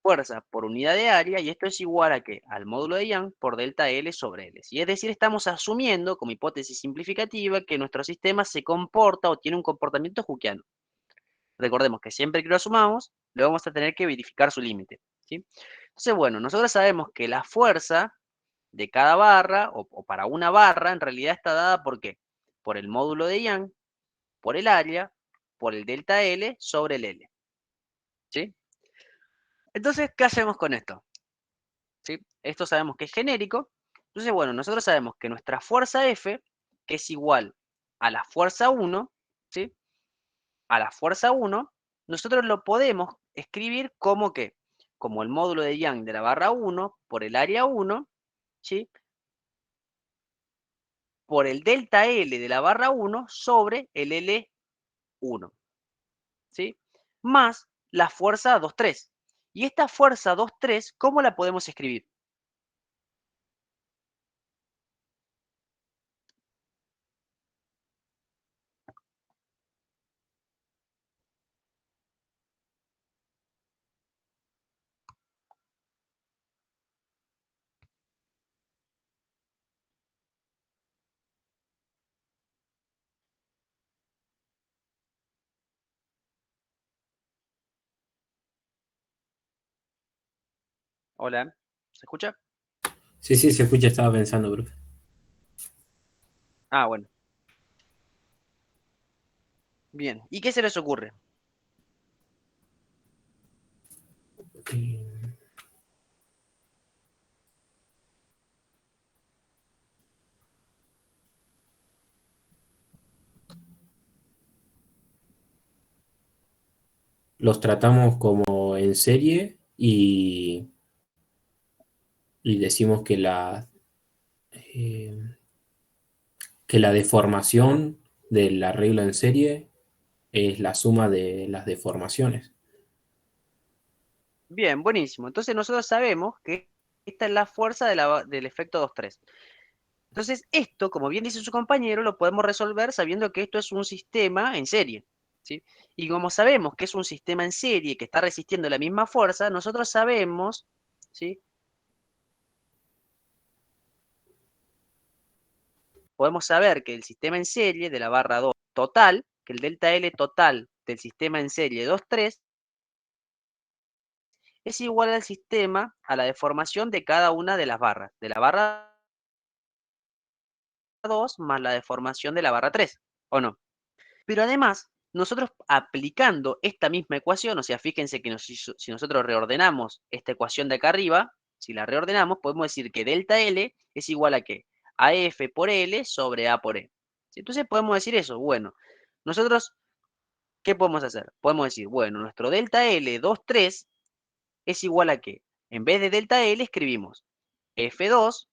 fuerza por unidad de área, y esto es igual a ¿qué? Al módulo de Young por delta L sobre L. ¿Sí? Es decir, estamos asumiendo, como hipótesis simplificativa, que nuestro sistema se comporta o tiene un comportamiento hookeano. Recordemos que siempre que lo asumamos, le vamos a tener que verificar su límite. ¿Sí? Entonces, bueno, nosotros sabemos que la fuerza de cada barra, o para una barra, en realidad está dada ¿por qué? Por el módulo de Young, por el área, por el delta L sobre el L. ¿Sí? Entonces, ¿qué hacemos con esto? ¿Sí? Esto sabemos que es genérico. Entonces, bueno, nosotros sabemos que nuestra fuerza F, que es igual a la fuerza 1, ¿sí? A la fuerza 1, nosotros lo podemos escribir como que, como el módulo de Young de la barra 1 por el área 1, ¿sí? Por el delta L de la barra 1 sobre el L1, ¿sí? Más la fuerza 2, 3. Y esta fuerza 2, 3, ¿cómo la podemos escribir? Hola, ¿se escucha? Sí, sí, se escucha, estaba pensando, profe. Ah, bueno. Bien. ¿Y qué se les ocurre? Los tratamos como en serie y decimos eh, que la deformación del arreglo en serie es la suma de las deformaciones. Bien, buenísimo. Entonces nosotros sabemos que esta es la fuerza del efecto 2-3. Entonces esto, como bien dice su compañero, lo podemos resolver sabiendo que esto es un sistema en serie, ¿sí? Y como sabemos que es un sistema en serie que está resistiendo la misma fuerza, nosotros sabemos, ¿sí? Podemos saber que el sistema en serie de la barra 2 total, que el delta L total del sistema en serie 2-3 es igual al sistema, a la deformación de cada una de las barras, de la barra 2 más la deformación de la barra 3, ¿o no? Pero además, nosotros aplicando esta misma ecuación, o sea, fíjense que si nosotros reordenamos esta ecuación de acá arriba, si la reordenamos, podemos decir que delta L es igual a ¿qué? A F por L sobre A por E. Entonces podemos decir eso. Bueno, nosotros, ¿qué podemos hacer? Podemos decir, bueno, nuestro delta L 2, 3 es igual a ¿qué? En vez de delta L escribimos F2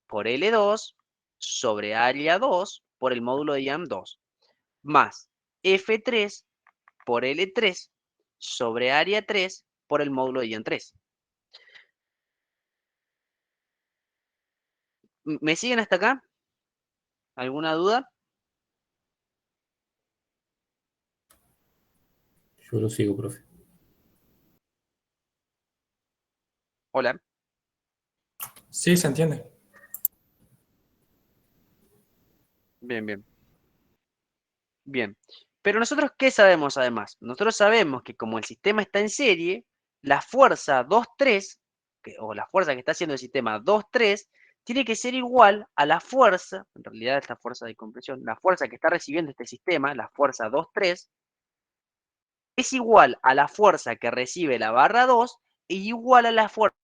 por L2 sobre área 2 por el módulo de IAM 2, más F3 por L3 sobre área 3 por el módulo de IAM 3. ¿Me siguen hasta acá? ¿Alguna duda? Yo lo sigo, profe. Hola. Sí, se entiende. Bien, bien. Bien. Pero nosotros, ¿qué sabemos además? Nosotros sabemos que como el sistema está en serie, la fuerza 2,3, o la fuerza que está haciendo el sistema 2,3, tiene que ser igual a la fuerza, en realidad esta fuerza de compresión, la fuerza que está recibiendo este sistema, la fuerza 2,3, es igual a la fuerza que recibe la barra 2 e igual a la fuerza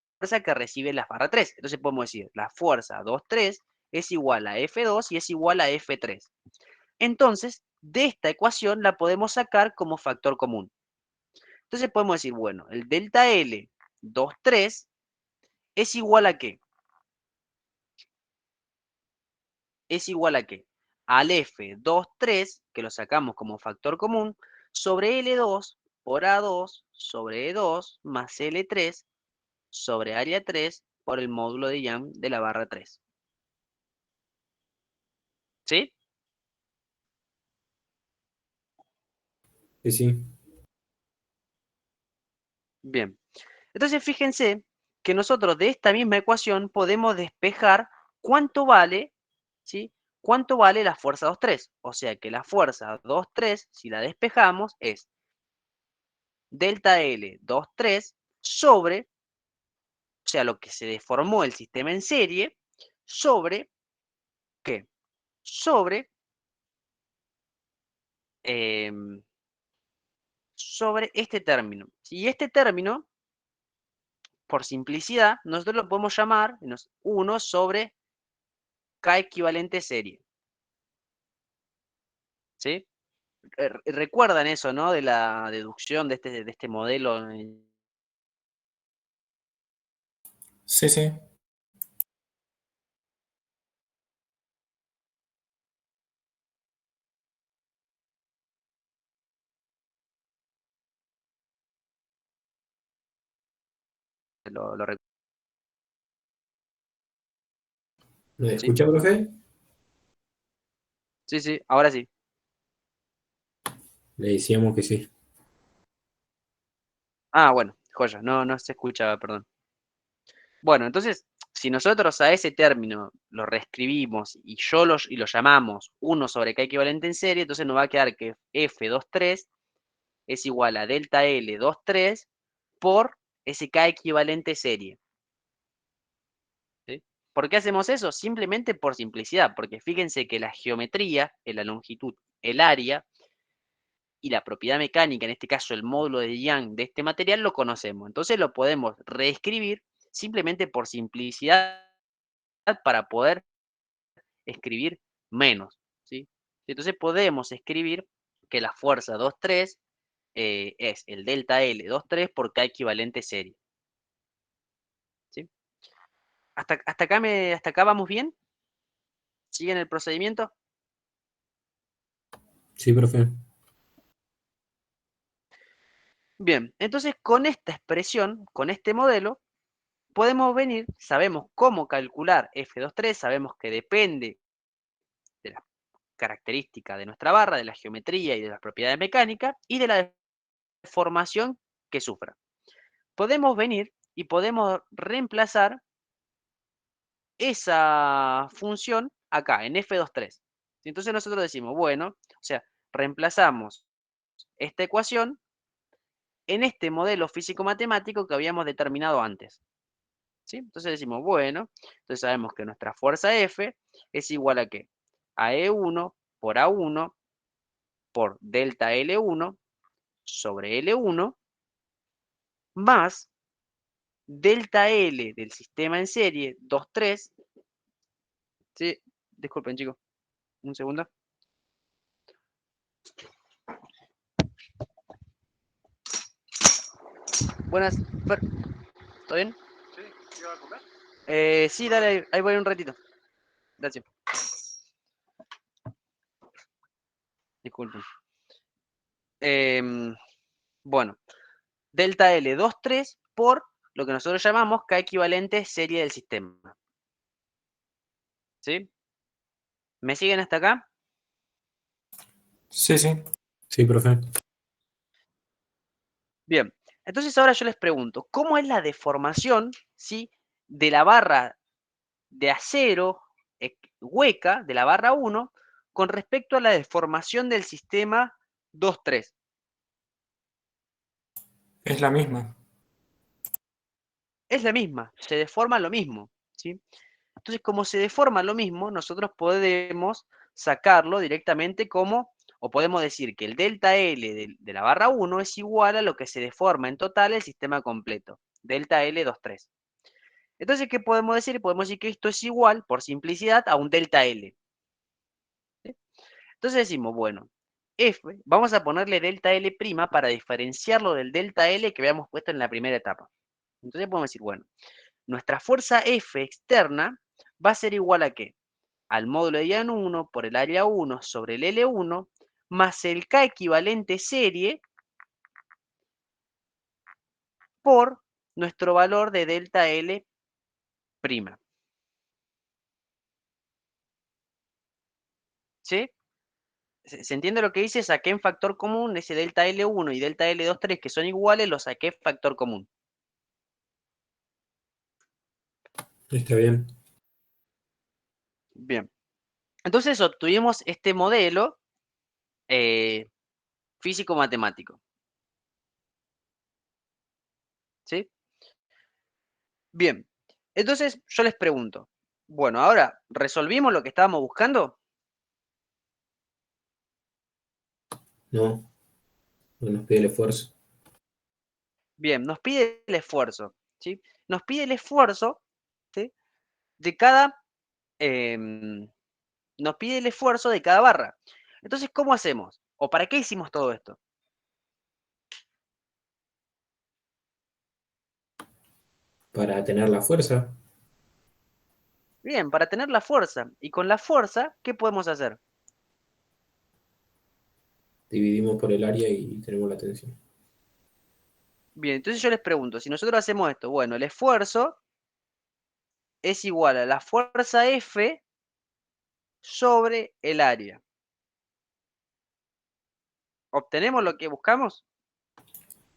que recibe la barra 3. Entonces podemos decir, la fuerza 2,3 es igual a F2 y es igual a F3. Entonces, de esta ecuación la podemos sacar como factor común. Entonces podemos decir, bueno, el delta L 2,3 es igual a ¿qué? Es igual a ¿qué? Al F 2,3, que lo sacamos como factor común, sobre L2 por A2 sobre E2 más L3 sobre área 3 por el módulo de Young de la barra 3. ¿Sí? Sí, sí. Bien. Entonces fíjense que nosotros de esta misma ecuación podemos despejar cuánto vale, ¿sí? Cuánto vale la fuerza 2,3. O sea que la fuerza 2,3, si la despejamos, es delta L 2,3 sobre, o sea, lo que se deformó el sistema en serie, sobre, ¿qué? Sobre, sobre este término. Y este término, por simplicidad, nosotros lo podemos llamar 1 sobre K equivalente serie. ¿Sí? Recuerdan eso, ¿no? De la deducción de este modelo. Sí, sí. Lo ¿Me ¿Sí? escucha, profe? Sí, sí, ahora sí. Le decíamos que sí. Ah, bueno, joya, no se escuchaba, perdón. Bueno, entonces, si nosotros a ese término lo reescribimos y lo llamamos 1 sobre K equivalente en serie, entonces nos va a quedar que F23 es igual a delta L23 por ese K equivalente serie. ¿Sí? ¿Por qué hacemos eso? Simplemente por simplicidad, porque fíjense que la geometría, la longitud, el área y la propiedad mecánica, en este caso el módulo de Young de este material, lo conocemos. Entonces lo podemos reescribir simplemente por simplicidad para poder escribir menos, ¿sí? Entonces podemos escribir que la fuerza 2,3 es el delta L 2,3 por K equivalente serie. ¿Sí? ¿Hasta acá vamos bien? ¿Siguen el procedimiento? Sí, profe. Bien, entonces con esta expresión, con este modelo, podemos venir, sabemos cómo calcular F23, sabemos que depende de la característica de nuestra barra, de la geometría y de las propiedades mecánicas y de la deformación que sufra. Podemos venir y podemos reemplazar esa función acá, en F23. Entonces nosotros decimos, bueno, o sea, reemplazamos esta ecuación en este modelo físico-matemático que habíamos determinado antes. ¿Sí? Entonces decimos, bueno, entonces sabemos que nuestra fuerza F es igual a ¿qué? A E1 por A1 por delta L1 sobre L1 más delta L del sistema en serie 2,3. Sí, disculpen chicos, un segundo. Buenas, Fer, ¿todo bien? Sí, ¿qué va a comer? Sí, dale, ahí voy un ratito. Gracias. Disculpen. Bueno, delta L 2,3 por lo que nosotros llamamos K equivalente serie del sistema. ¿Sí? ¿Me siguen hasta acá? Sí, sí. Sí, profe. Bien, entonces ahora yo les pregunto, ¿cómo es la deformación, ¿sí?, de la barra de acero hueca, de la barra 1, con respecto a la deformación del sistema 2,3? Es la misma. Es la misma, se deforma lo mismo, ¿sí? Entonces, como se deforma lo mismo, nosotros podemos sacarlo directamente como, o podemos decir que el delta L de la barra 1 es igual a lo que se deforma en total el sistema completo, delta L 2,3. Entonces, ¿qué podemos decir? Podemos decir que esto es igual, por simplicidad, a un delta L. ¿Sí? Entonces decimos, bueno, F, vamos a ponerle delta L' para diferenciarlo del delta L que habíamos puesto en la primera etapa. Entonces podemos decir, bueno, nuestra fuerza F externa va a ser igual a ¿qué? Al módulo de Ian 1 por el área 1 sobre el L1 más el K equivalente serie por nuestro valor de delta L'. ¿Sí? ¿Se entiende lo que dice? Saqué en factor común ese delta L1 y delta L23 que son iguales, lo saqué en factor común. Está bien. Bien. Entonces obtuvimos este modelo físico-matemático. ¿Sí? Bien. Entonces yo les pregunto, bueno, ahora, ¿resolvimos lo que estábamos buscando? No, no nos pide el esfuerzo. Bien, nos pide el esfuerzo, ¿sí? Nos pide el esfuerzo, ¿sí?, de cada, nos pide el esfuerzo de cada barra. Entonces, ¿cómo hacemos? ¿O para qué hicimos todo esto? Para tener la fuerza, Bien, para tener la fuerza. Y con la fuerza, ¿qué podemos hacer? dividimos por el área y tenemos la tensión. Bien, entonces yo les pregunto, si nosotros hacemos esto, bueno, el esfuerzo es igual a la fuerza F sobre el área. ¿Obtenemos lo que buscamos?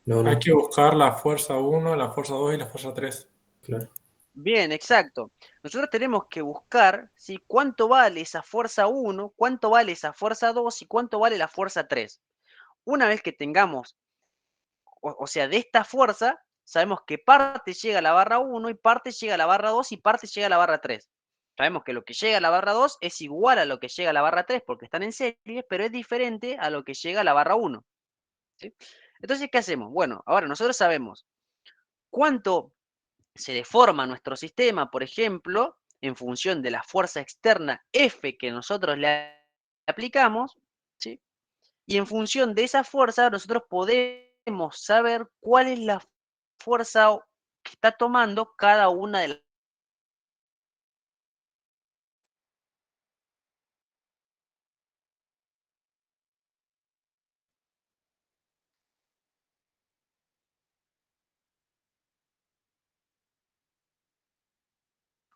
No, Hay no, que buscar la fuerza 1, la fuerza 2 y la fuerza 3. claro. Bien, exacto. Nosotros tenemos que buscar, ¿sí?, cuánto vale esa fuerza 1, cuánto vale esa fuerza 2 y cuánto vale la fuerza 3. Una vez que tengamos, o sea, de esta fuerza, sabemos que parte llega a la barra 1 y parte llega a la barra 2 y parte llega a la barra 3. Sabemos que lo que llega a la barra 2 es igual a lo que llega a la barra 3 porque están en serie, pero es diferente a lo que llega a la barra 1. ¿Sí? Entonces, ¿qué hacemos? Bueno, ahora nosotros sabemos cuánto se deforma nuestro sistema, por ejemplo, en función de la fuerza externa F que nosotros le aplicamos, ¿sí? Y en función de esa fuerza, nosotros podemos saber cuál es la fuerza que está tomando cada una de las.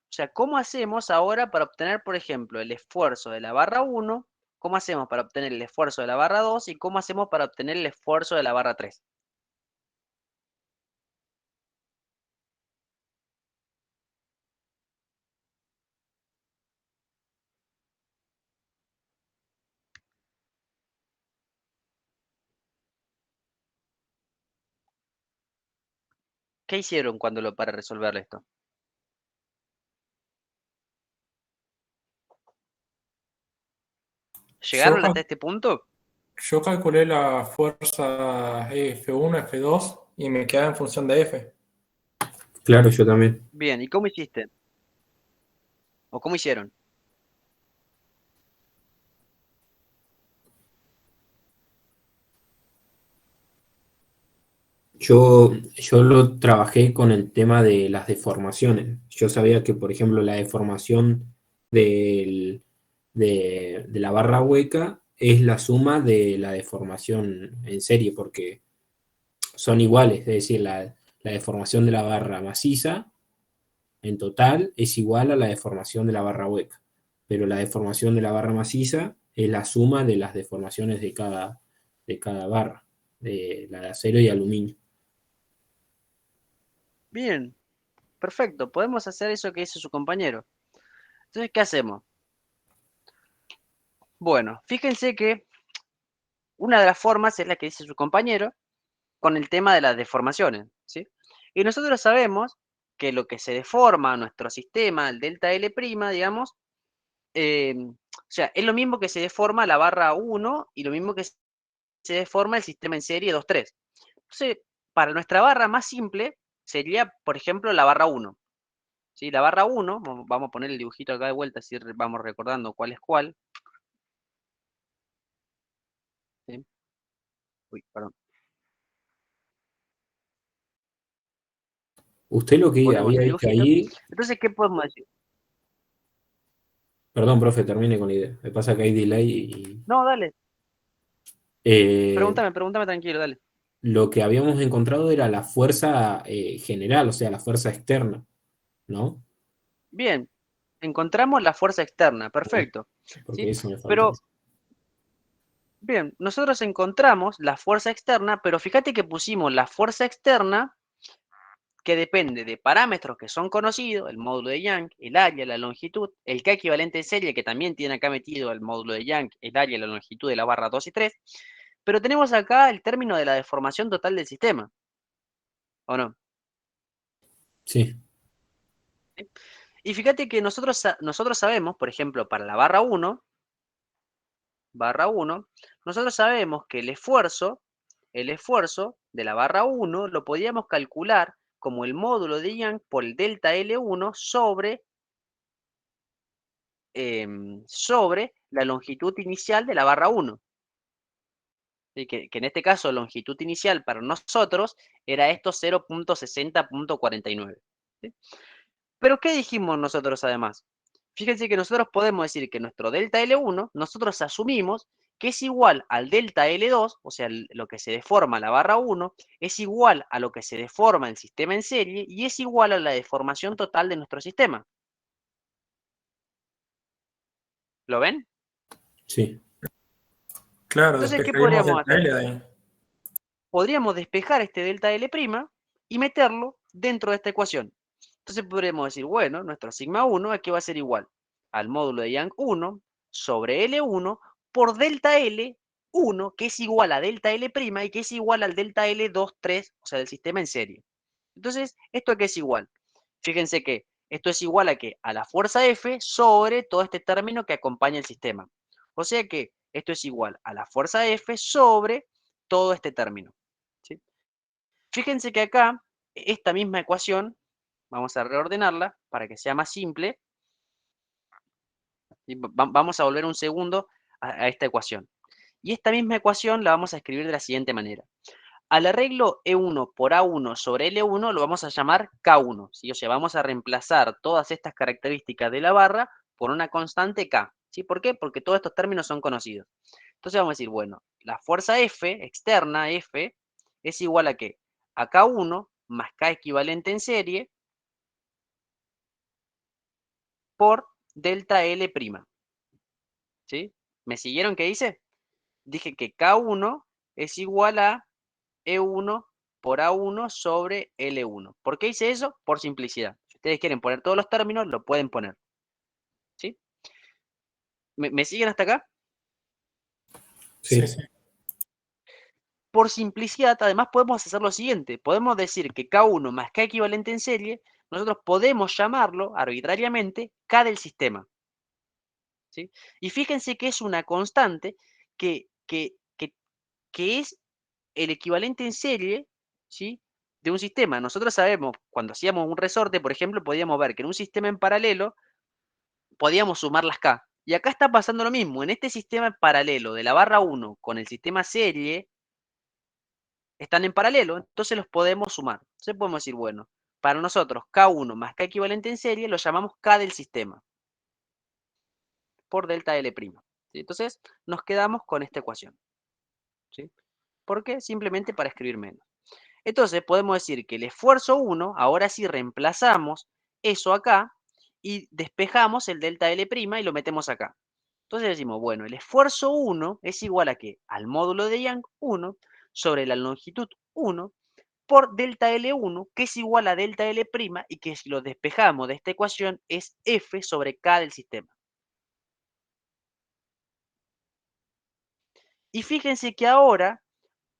O sea, ¿cómo hacemos ahora para obtener, por ejemplo, el esfuerzo de la barra 1? ¿Cómo hacemos para obtener el esfuerzo de la barra 2? ¿Y cómo hacemos para obtener el esfuerzo de la barra 3? ¿Qué hicieron para resolver esto? Yo, ¿Llegaron hasta este punto? Yo calculé la fuerza F1, F2 y me queda en función de F. Claro, yo también. Bien, ¿y cómo hiciste? ¿O cómo hicieron? Yo lo trabajé con el tema de las deformaciones. Yo sabía que, por ejemplo, la deformación de la barra hueca es la suma de la deformación en serie, porque son iguales. Es decir, la deformación de la barra maciza en total es igual a la deformación de la barra hueca. Pero la deformación de la barra maciza es la suma de las deformaciones de cada barra, de la de acero y aluminio. Bien, perfecto. Podemos hacer eso que hizo su compañero. Entonces, ¿qué hacemos? Bueno, fíjense que una de las formas es la que dice su compañero con el tema de las deformaciones, ¿sí? Y nosotros sabemos que lo que se deforma a nuestro sistema, el delta L', digamos, o sea, es lo mismo que se deforma la barra 1 y lo mismo que se deforma el sistema en serie 2-3. Entonces, para nuestra barra más simple sería, por ejemplo, la barra 1. ¿Sí? La barra 1, vamos a poner el dibujito acá de vuelta, así vamos recordando cuál es cuál. ¿Sí? Uy, perdón. Usted lo que Ponemos había el dicho dibujito. ahí, Entonces, ¿qué podemos decir? perdón, profe, termine con la idea. Me pasa que hay delay y No, dale, eh, pregúntame tranquilo, dale. lo que habíamos encontrado era la fuerza general, o sea, la fuerza externa, ¿no? Bien, encontramos la fuerza externa, Ah, perfecto. porque ¿Sí? eso me falta. Pero, bien, nosotros encontramos la fuerza externa, pero fíjate que pusimos la fuerza externa que depende de parámetros que son conocidos, el módulo de Young, el área, la longitud, el K equivalente en serie, que también tiene acá metido el módulo de Young, el área, la longitud de la barra 2 y 3, pero tenemos acá el término de la deformación total del sistema, ¿o no? Sí, Y fíjate que nosotros sabemos, por ejemplo, para la barra 1, nosotros sabemos que el esfuerzo de la barra 1 lo podíamos calcular como el módulo de Young por el delta L1 sobre la longitud inicial de la barra 1. ¿Sí? Que en este caso, longitud inicial para nosotros era esto 0.60.49. ¿Sí? Pero ¿qué dijimos nosotros además? Fíjense que nosotros podemos decir que nuestro delta L1, nosotros asumimos que es igual al delta L2, o sea, lo que se deforma la barra 1, es igual a lo que se deforma el sistema en serie y es igual a la deformación total de nuestro sistema. ¿Lo ven? sí, Claro, Entonces, ¿qué despejaríamos podríamos del hacer? L de ahí. Podríamos despejar este delta L' y meterlo dentro de esta ecuación. Entonces podríamos decir, bueno, nuestro sigma 1 aquí va a ser igual al módulo de Young 1 sobre L1 por delta L1, que es igual a delta L' y que es igual al delta L2, 3, o sea, del sistema en serie. Entonces, ¿esto a qué es igual? Fíjense que esto es igual a que a la fuerza F sobre todo este término que acompaña el sistema. O sea que esto es igual a la fuerza F sobre todo este término. ¿Sí? Fíjense que acá, esta misma ecuación, vamos a reordenarla para que sea más simple. Y vamos a volver un segundo a esta ecuación. Y esta misma ecuación la vamos a escribir de la siguiente manera. Al arreglo E1 por A1 sobre L1 lo vamos a llamar K1, ¿sí? O sea, vamos a reemplazar todas estas características de la barra por una constante K. ¿Sí? ¿Por qué? Porque todos estos términos son conocidos. Entonces vamos a decir, bueno, la fuerza F, externa F, es igual a ¿qué? A K1 más K equivalente en serie por delta L'. ¿Sí? ¿Me siguieron qué hice? Dije que K1 es igual a E1 por A1 sobre L1. ¿Por qué hice eso? Por simplicidad. Si ustedes quieren poner todos los términos, lo pueden poner. ¿Sí? ¿Me siguen hasta acá? Sí, sí. sí. Por simplicidad, además podemos hacer lo siguiente. Podemos decir que K1 más K equivalente en serie, nosotros podemos llamarlo arbitrariamente K del sistema. ¿Sí? Y fíjense que es una constante que que es el equivalente en serie, ¿sí?, de un sistema. Nosotros sabemos, cuando hacíamos un resorte, por ejemplo, podíamos ver que en un sistema en paralelo podíamos sumar las K. Y acá está pasando lo mismo. En este sistema en paralelo de la barra 1 con el sistema serie, están en paralelo, entonces los podemos sumar. Entonces podemos decir, bueno, para nosotros K1 más K equivalente en serie lo llamamos K del sistema, por delta L'. ¿Sí? Entonces nos quedamos con esta ecuación. ¿Sí? ¿Por qué? Simplemente para escribir menos. Entonces podemos decir que el esfuerzo 1, ahora sí reemplazamos eso acá y despejamos el delta L' y lo metemos acá. Entonces decimos, bueno, el esfuerzo 1 es igual a ¿qué? Al módulo de Young 1 sobre la longitud 1 por delta L1, que es igual a delta L' y que si lo despejamos de esta ecuación es F sobre K del sistema. Y fíjense que ahora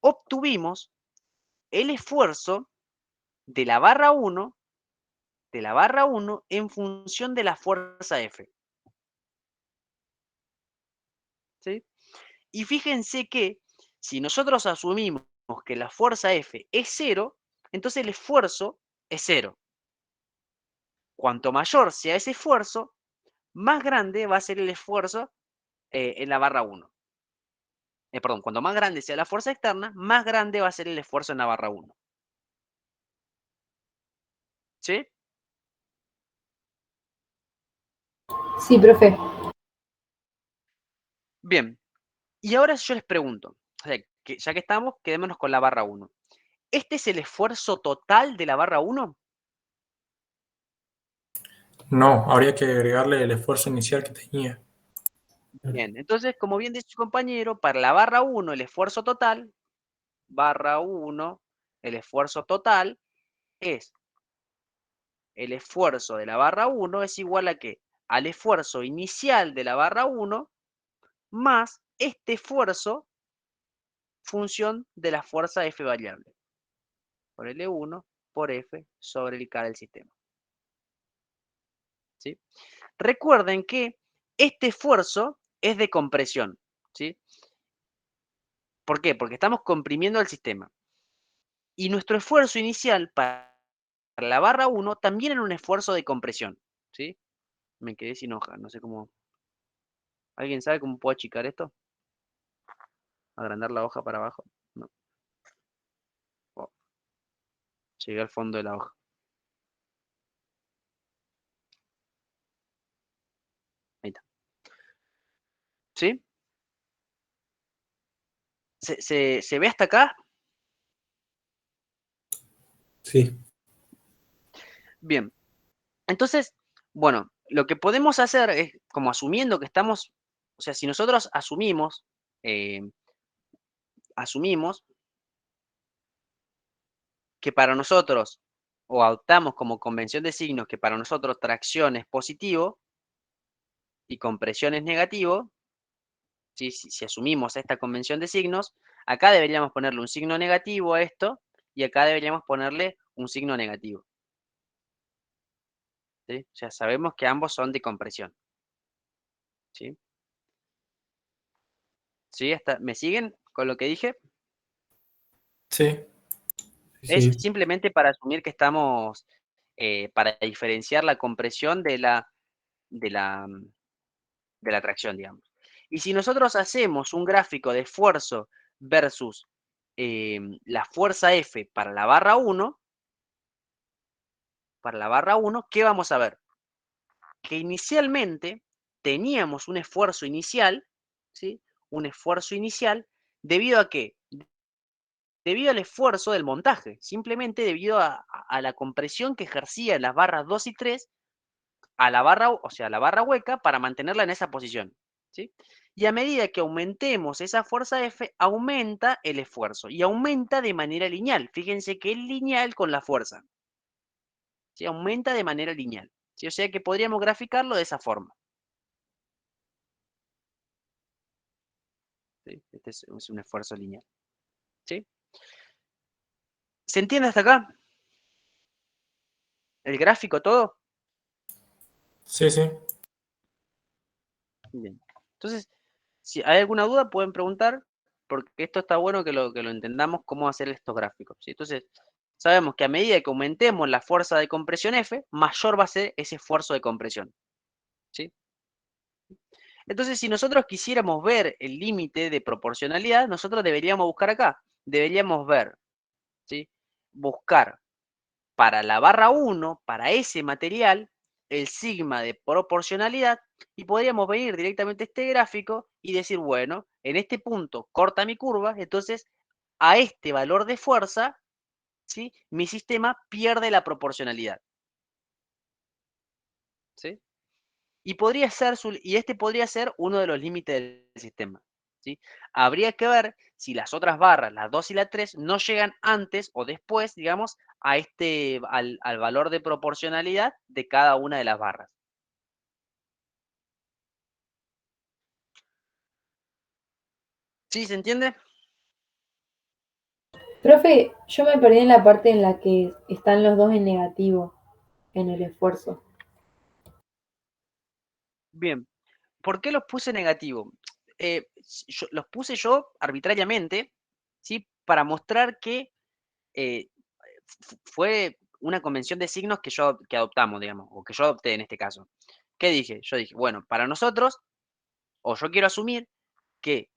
obtuvimos el esfuerzo de la barra 1 en función de la fuerza F. ¿Sí? Y fíjense que si nosotros asumimos que la fuerza F es 0, entonces el esfuerzo es 0. Cuanto mayor sea ese esfuerzo, más grande va a ser el esfuerzo en la barra 1. Perdón, cuanto más grande sea la fuerza externa, más grande va a ser el esfuerzo en la barra 1. ¿Sí? Sí, profe. Bien. Y ahora yo les pregunto, o sea, que ya que estamos, quedémonos con la barra 1. ¿Este es el esfuerzo total de la barra 1? No, habría que agregarle el esfuerzo inicial que tenía. Bien, entonces, como bien dice su compañero, para la barra 1 el esfuerzo total, barra 1, el esfuerzo total es el esfuerzo de la barra 1 es igual a ¿qué? Al esfuerzo inicial de la barra 1 más este esfuerzo función de la fuerza F variable por L1 por F sobre el K del sistema. ¿Sí? Recuerden que este esfuerzo es de compresión. ¿Sí? ¿Por qué? Porque estamos comprimiendo el sistema. Y nuestro esfuerzo inicial para la barra 1 también era un esfuerzo de compresión. ¿Sí? Me quedé sin hoja, no sé cómo. ¿Alguien sabe cómo puedo achicar esto? ¿Agrandar la hoja para abajo? No. Oh, llegué al fondo de la hoja. Ahí está. ¿Sí? ¿Se ve hasta acá? Sí. Bien. Entonces, bueno, lo que podemos hacer es, como asumiendo que estamos, o sea, si nosotros asumimos que para nosotros, o adoptamos como convención de signos que para nosotros tracción es positivo y compresión es negativo, ¿sí? Si asumimos esta convención de signos, acá deberíamos ponerle un signo negativo a esto y acá deberíamos ponerle un signo negativo. ¿Sí? O sea, sabemos que ambos son de compresión. ¿Sí? ¿Sí? ¿Me siguen con lo que dije? Sí, Es Sí. simplemente para asumir que estamos, para diferenciar la compresión de la, de la tracción, digamos. Y si nosotros hacemos un gráfico de esfuerzo versus la fuerza F para la barra 1, ¿qué vamos a ver? Que inicialmente teníamos un esfuerzo inicial, ¿sí? Un esfuerzo inicial, ¿debido a qué? Debido al esfuerzo del montaje, simplemente debido a la compresión que ejercía en las barras 2 y 3 a la barra, o sea, a la barra hueca para mantenerla en esa posición. ¿Sí? Y a medida que aumentemos esa fuerza F, aumenta el esfuerzo y aumenta de manera lineal. Fíjense que es lineal con la fuerza. ¿Sí? Aumenta de manera lineal. ¿Sí? O sea que podríamos graficarlo de esa forma. ¿Sí? Este es un esfuerzo lineal. ¿Sí? ¿Se entiende hasta acá? ¿El gráfico todo? sí, sí. Bien. Entonces, si hay alguna duda, pueden preguntar. porque esto está bueno que lo entendamos cómo hacer estos gráficos, ¿sí? Entonces, sabemos que a medida que aumentemos la fuerza de compresión F, mayor va a ser ese esfuerzo de compresión, ¿sí? Entonces, si nosotros quisiéramos ver el límite de proporcionalidad, nosotros deberíamos buscar acá. Deberíamos ver, ¿sí? Buscar para la barra 1, para ese material, el sigma de proporcionalidad, y podríamos venir directamente a este gráfico y decir, bueno, en este punto corta mi curva, entonces a este valor de fuerza, ¿sí? Mi sistema pierde la proporcionalidad, ¿sí? Y este podría ser uno de los límites del sistema, ¿sí? Habría que ver si las otras barras, las 2 y la 3, no llegan antes o después, digamos, al valor de proporcionalidad de cada una de las barras. ¿Sí? ¿Se entiende? Profe, yo me perdí en la parte en la que están los dos en negativo en el esfuerzo. Bien. ¿Por qué los puse negativo? Los puse yo arbitrariamente, ¿sí? Para mostrar que fue una convención de signos que adoptamos, digamos, o que yo adopté en este caso. ¿Qué dije? Yo dije, bueno, para nosotros, o yo quiero asumir que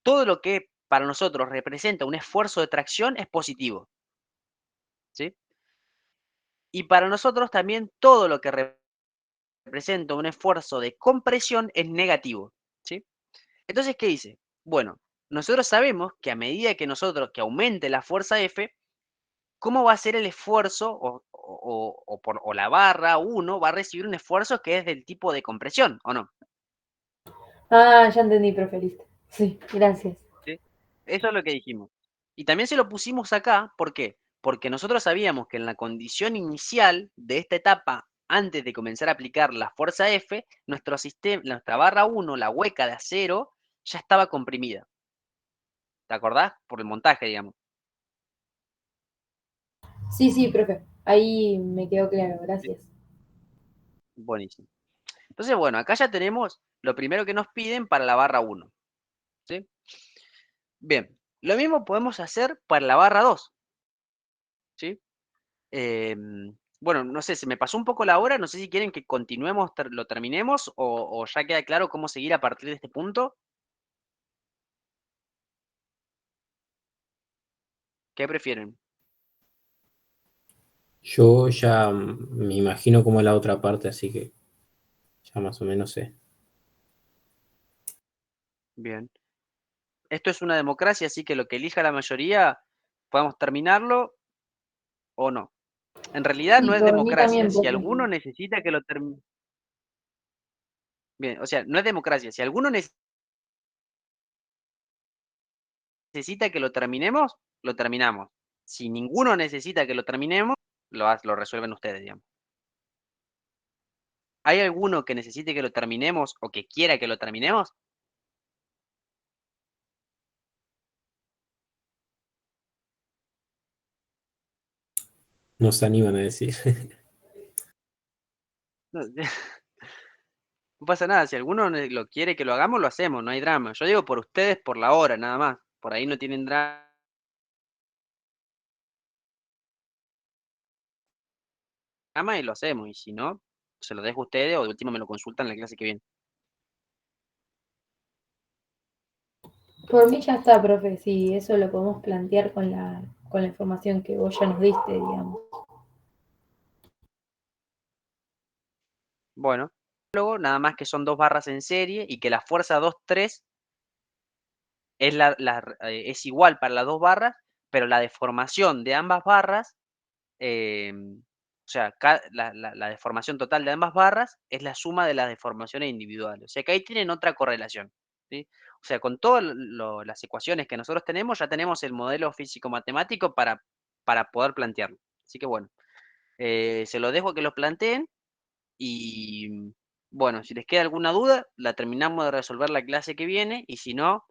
todo lo que para nosotros representa un esfuerzo de tracción es positivo, ¿sí? Y para nosotros también todo lo que representa un esfuerzo de compresión es negativo, ¿sí? Entonces, ¿qué hice? Bueno, nosotros sabemos que a medida que aumente la fuerza F, ¿cómo va a ser el esfuerzo o la barra 1 va a recibir un esfuerzo que es del tipo de compresión, ¿o no? Ah, ya entendí, profe, listo. Sí, gracias. ¿Sí? Eso es lo que dijimos. Y también se lo pusimos acá, ¿por qué? Porque nosotros sabíamos que en la condición inicial de esta etapa, antes de comenzar a aplicar la fuerza F, nuestro sistema, nuestra barra 1, la hueca de acero, ya estaba comprimida. ¿Te acordás? Por el montaje, digamos. Sí, sí, profe. Ahí me quedó claro, gracias. Buenísimo. Entonces, bueno, acá ya tenemos lo primero que nos piden para la barra 1, ¿sí? Bien, lo mismo podemos hacer para la barra 2, ¿sí? Bueno, no sé, se me pasó un poco la hora, no sé si quieren que continuemos, lo terminemos o ya queda claro cómo seguir a partir de este punto. ¿Qué prefieren? Yo ya me imagino como la otra parte, así que ya más o menos sé. Bien. Esto es una democracia, así que lo que elija la mayoría, podemos terminarlo o no. En realidad Sí, no es por mí democracia. también, Si profe. alguno necesita que lo termine. Bien, o sea, no es democracia. Si alguno necesita que lo terminemos, lo terminamos. Si ninguno necesita que lo terminemos, lo resuelven ustedes, digamos. ¿Hay alguno que necesite que lo terminemos o que quiera que lo terminemos? No se animan a decir. No, no pasa nada. Si alguno lo quiere que lo hagamos, lo hacemos, no hay drama. Yo digo por ustedes, por la hora, nada más. Por ahí no tienen drama y lo hacemos. Y si no, se lo dejo a ustedes o de último me lo consultan en la clase que viene. Por mí ya está, profe. Sí, eso lo podemos plantear con la información que vos ya nos diste, digamos. Bueno, luego nada más que son dos barras en serie y que la fuerza 2-3 es igual para las dos barras, pero la deformación de ambas barras, o sea, la deformación total de ambas barras es la suma de las deformaciones individuales. O sea que ahí tienen otra correlación, ¿sí? O sea, con todas las ecuaciones que nosotros tenemos, ya tenemos el modelo físico-matemático para poder plantearlo. Así que bueno, se lo dejo que lo planteen y bueno, si les queda alguna duda, la terminamos de resolver la clase que viene y si no,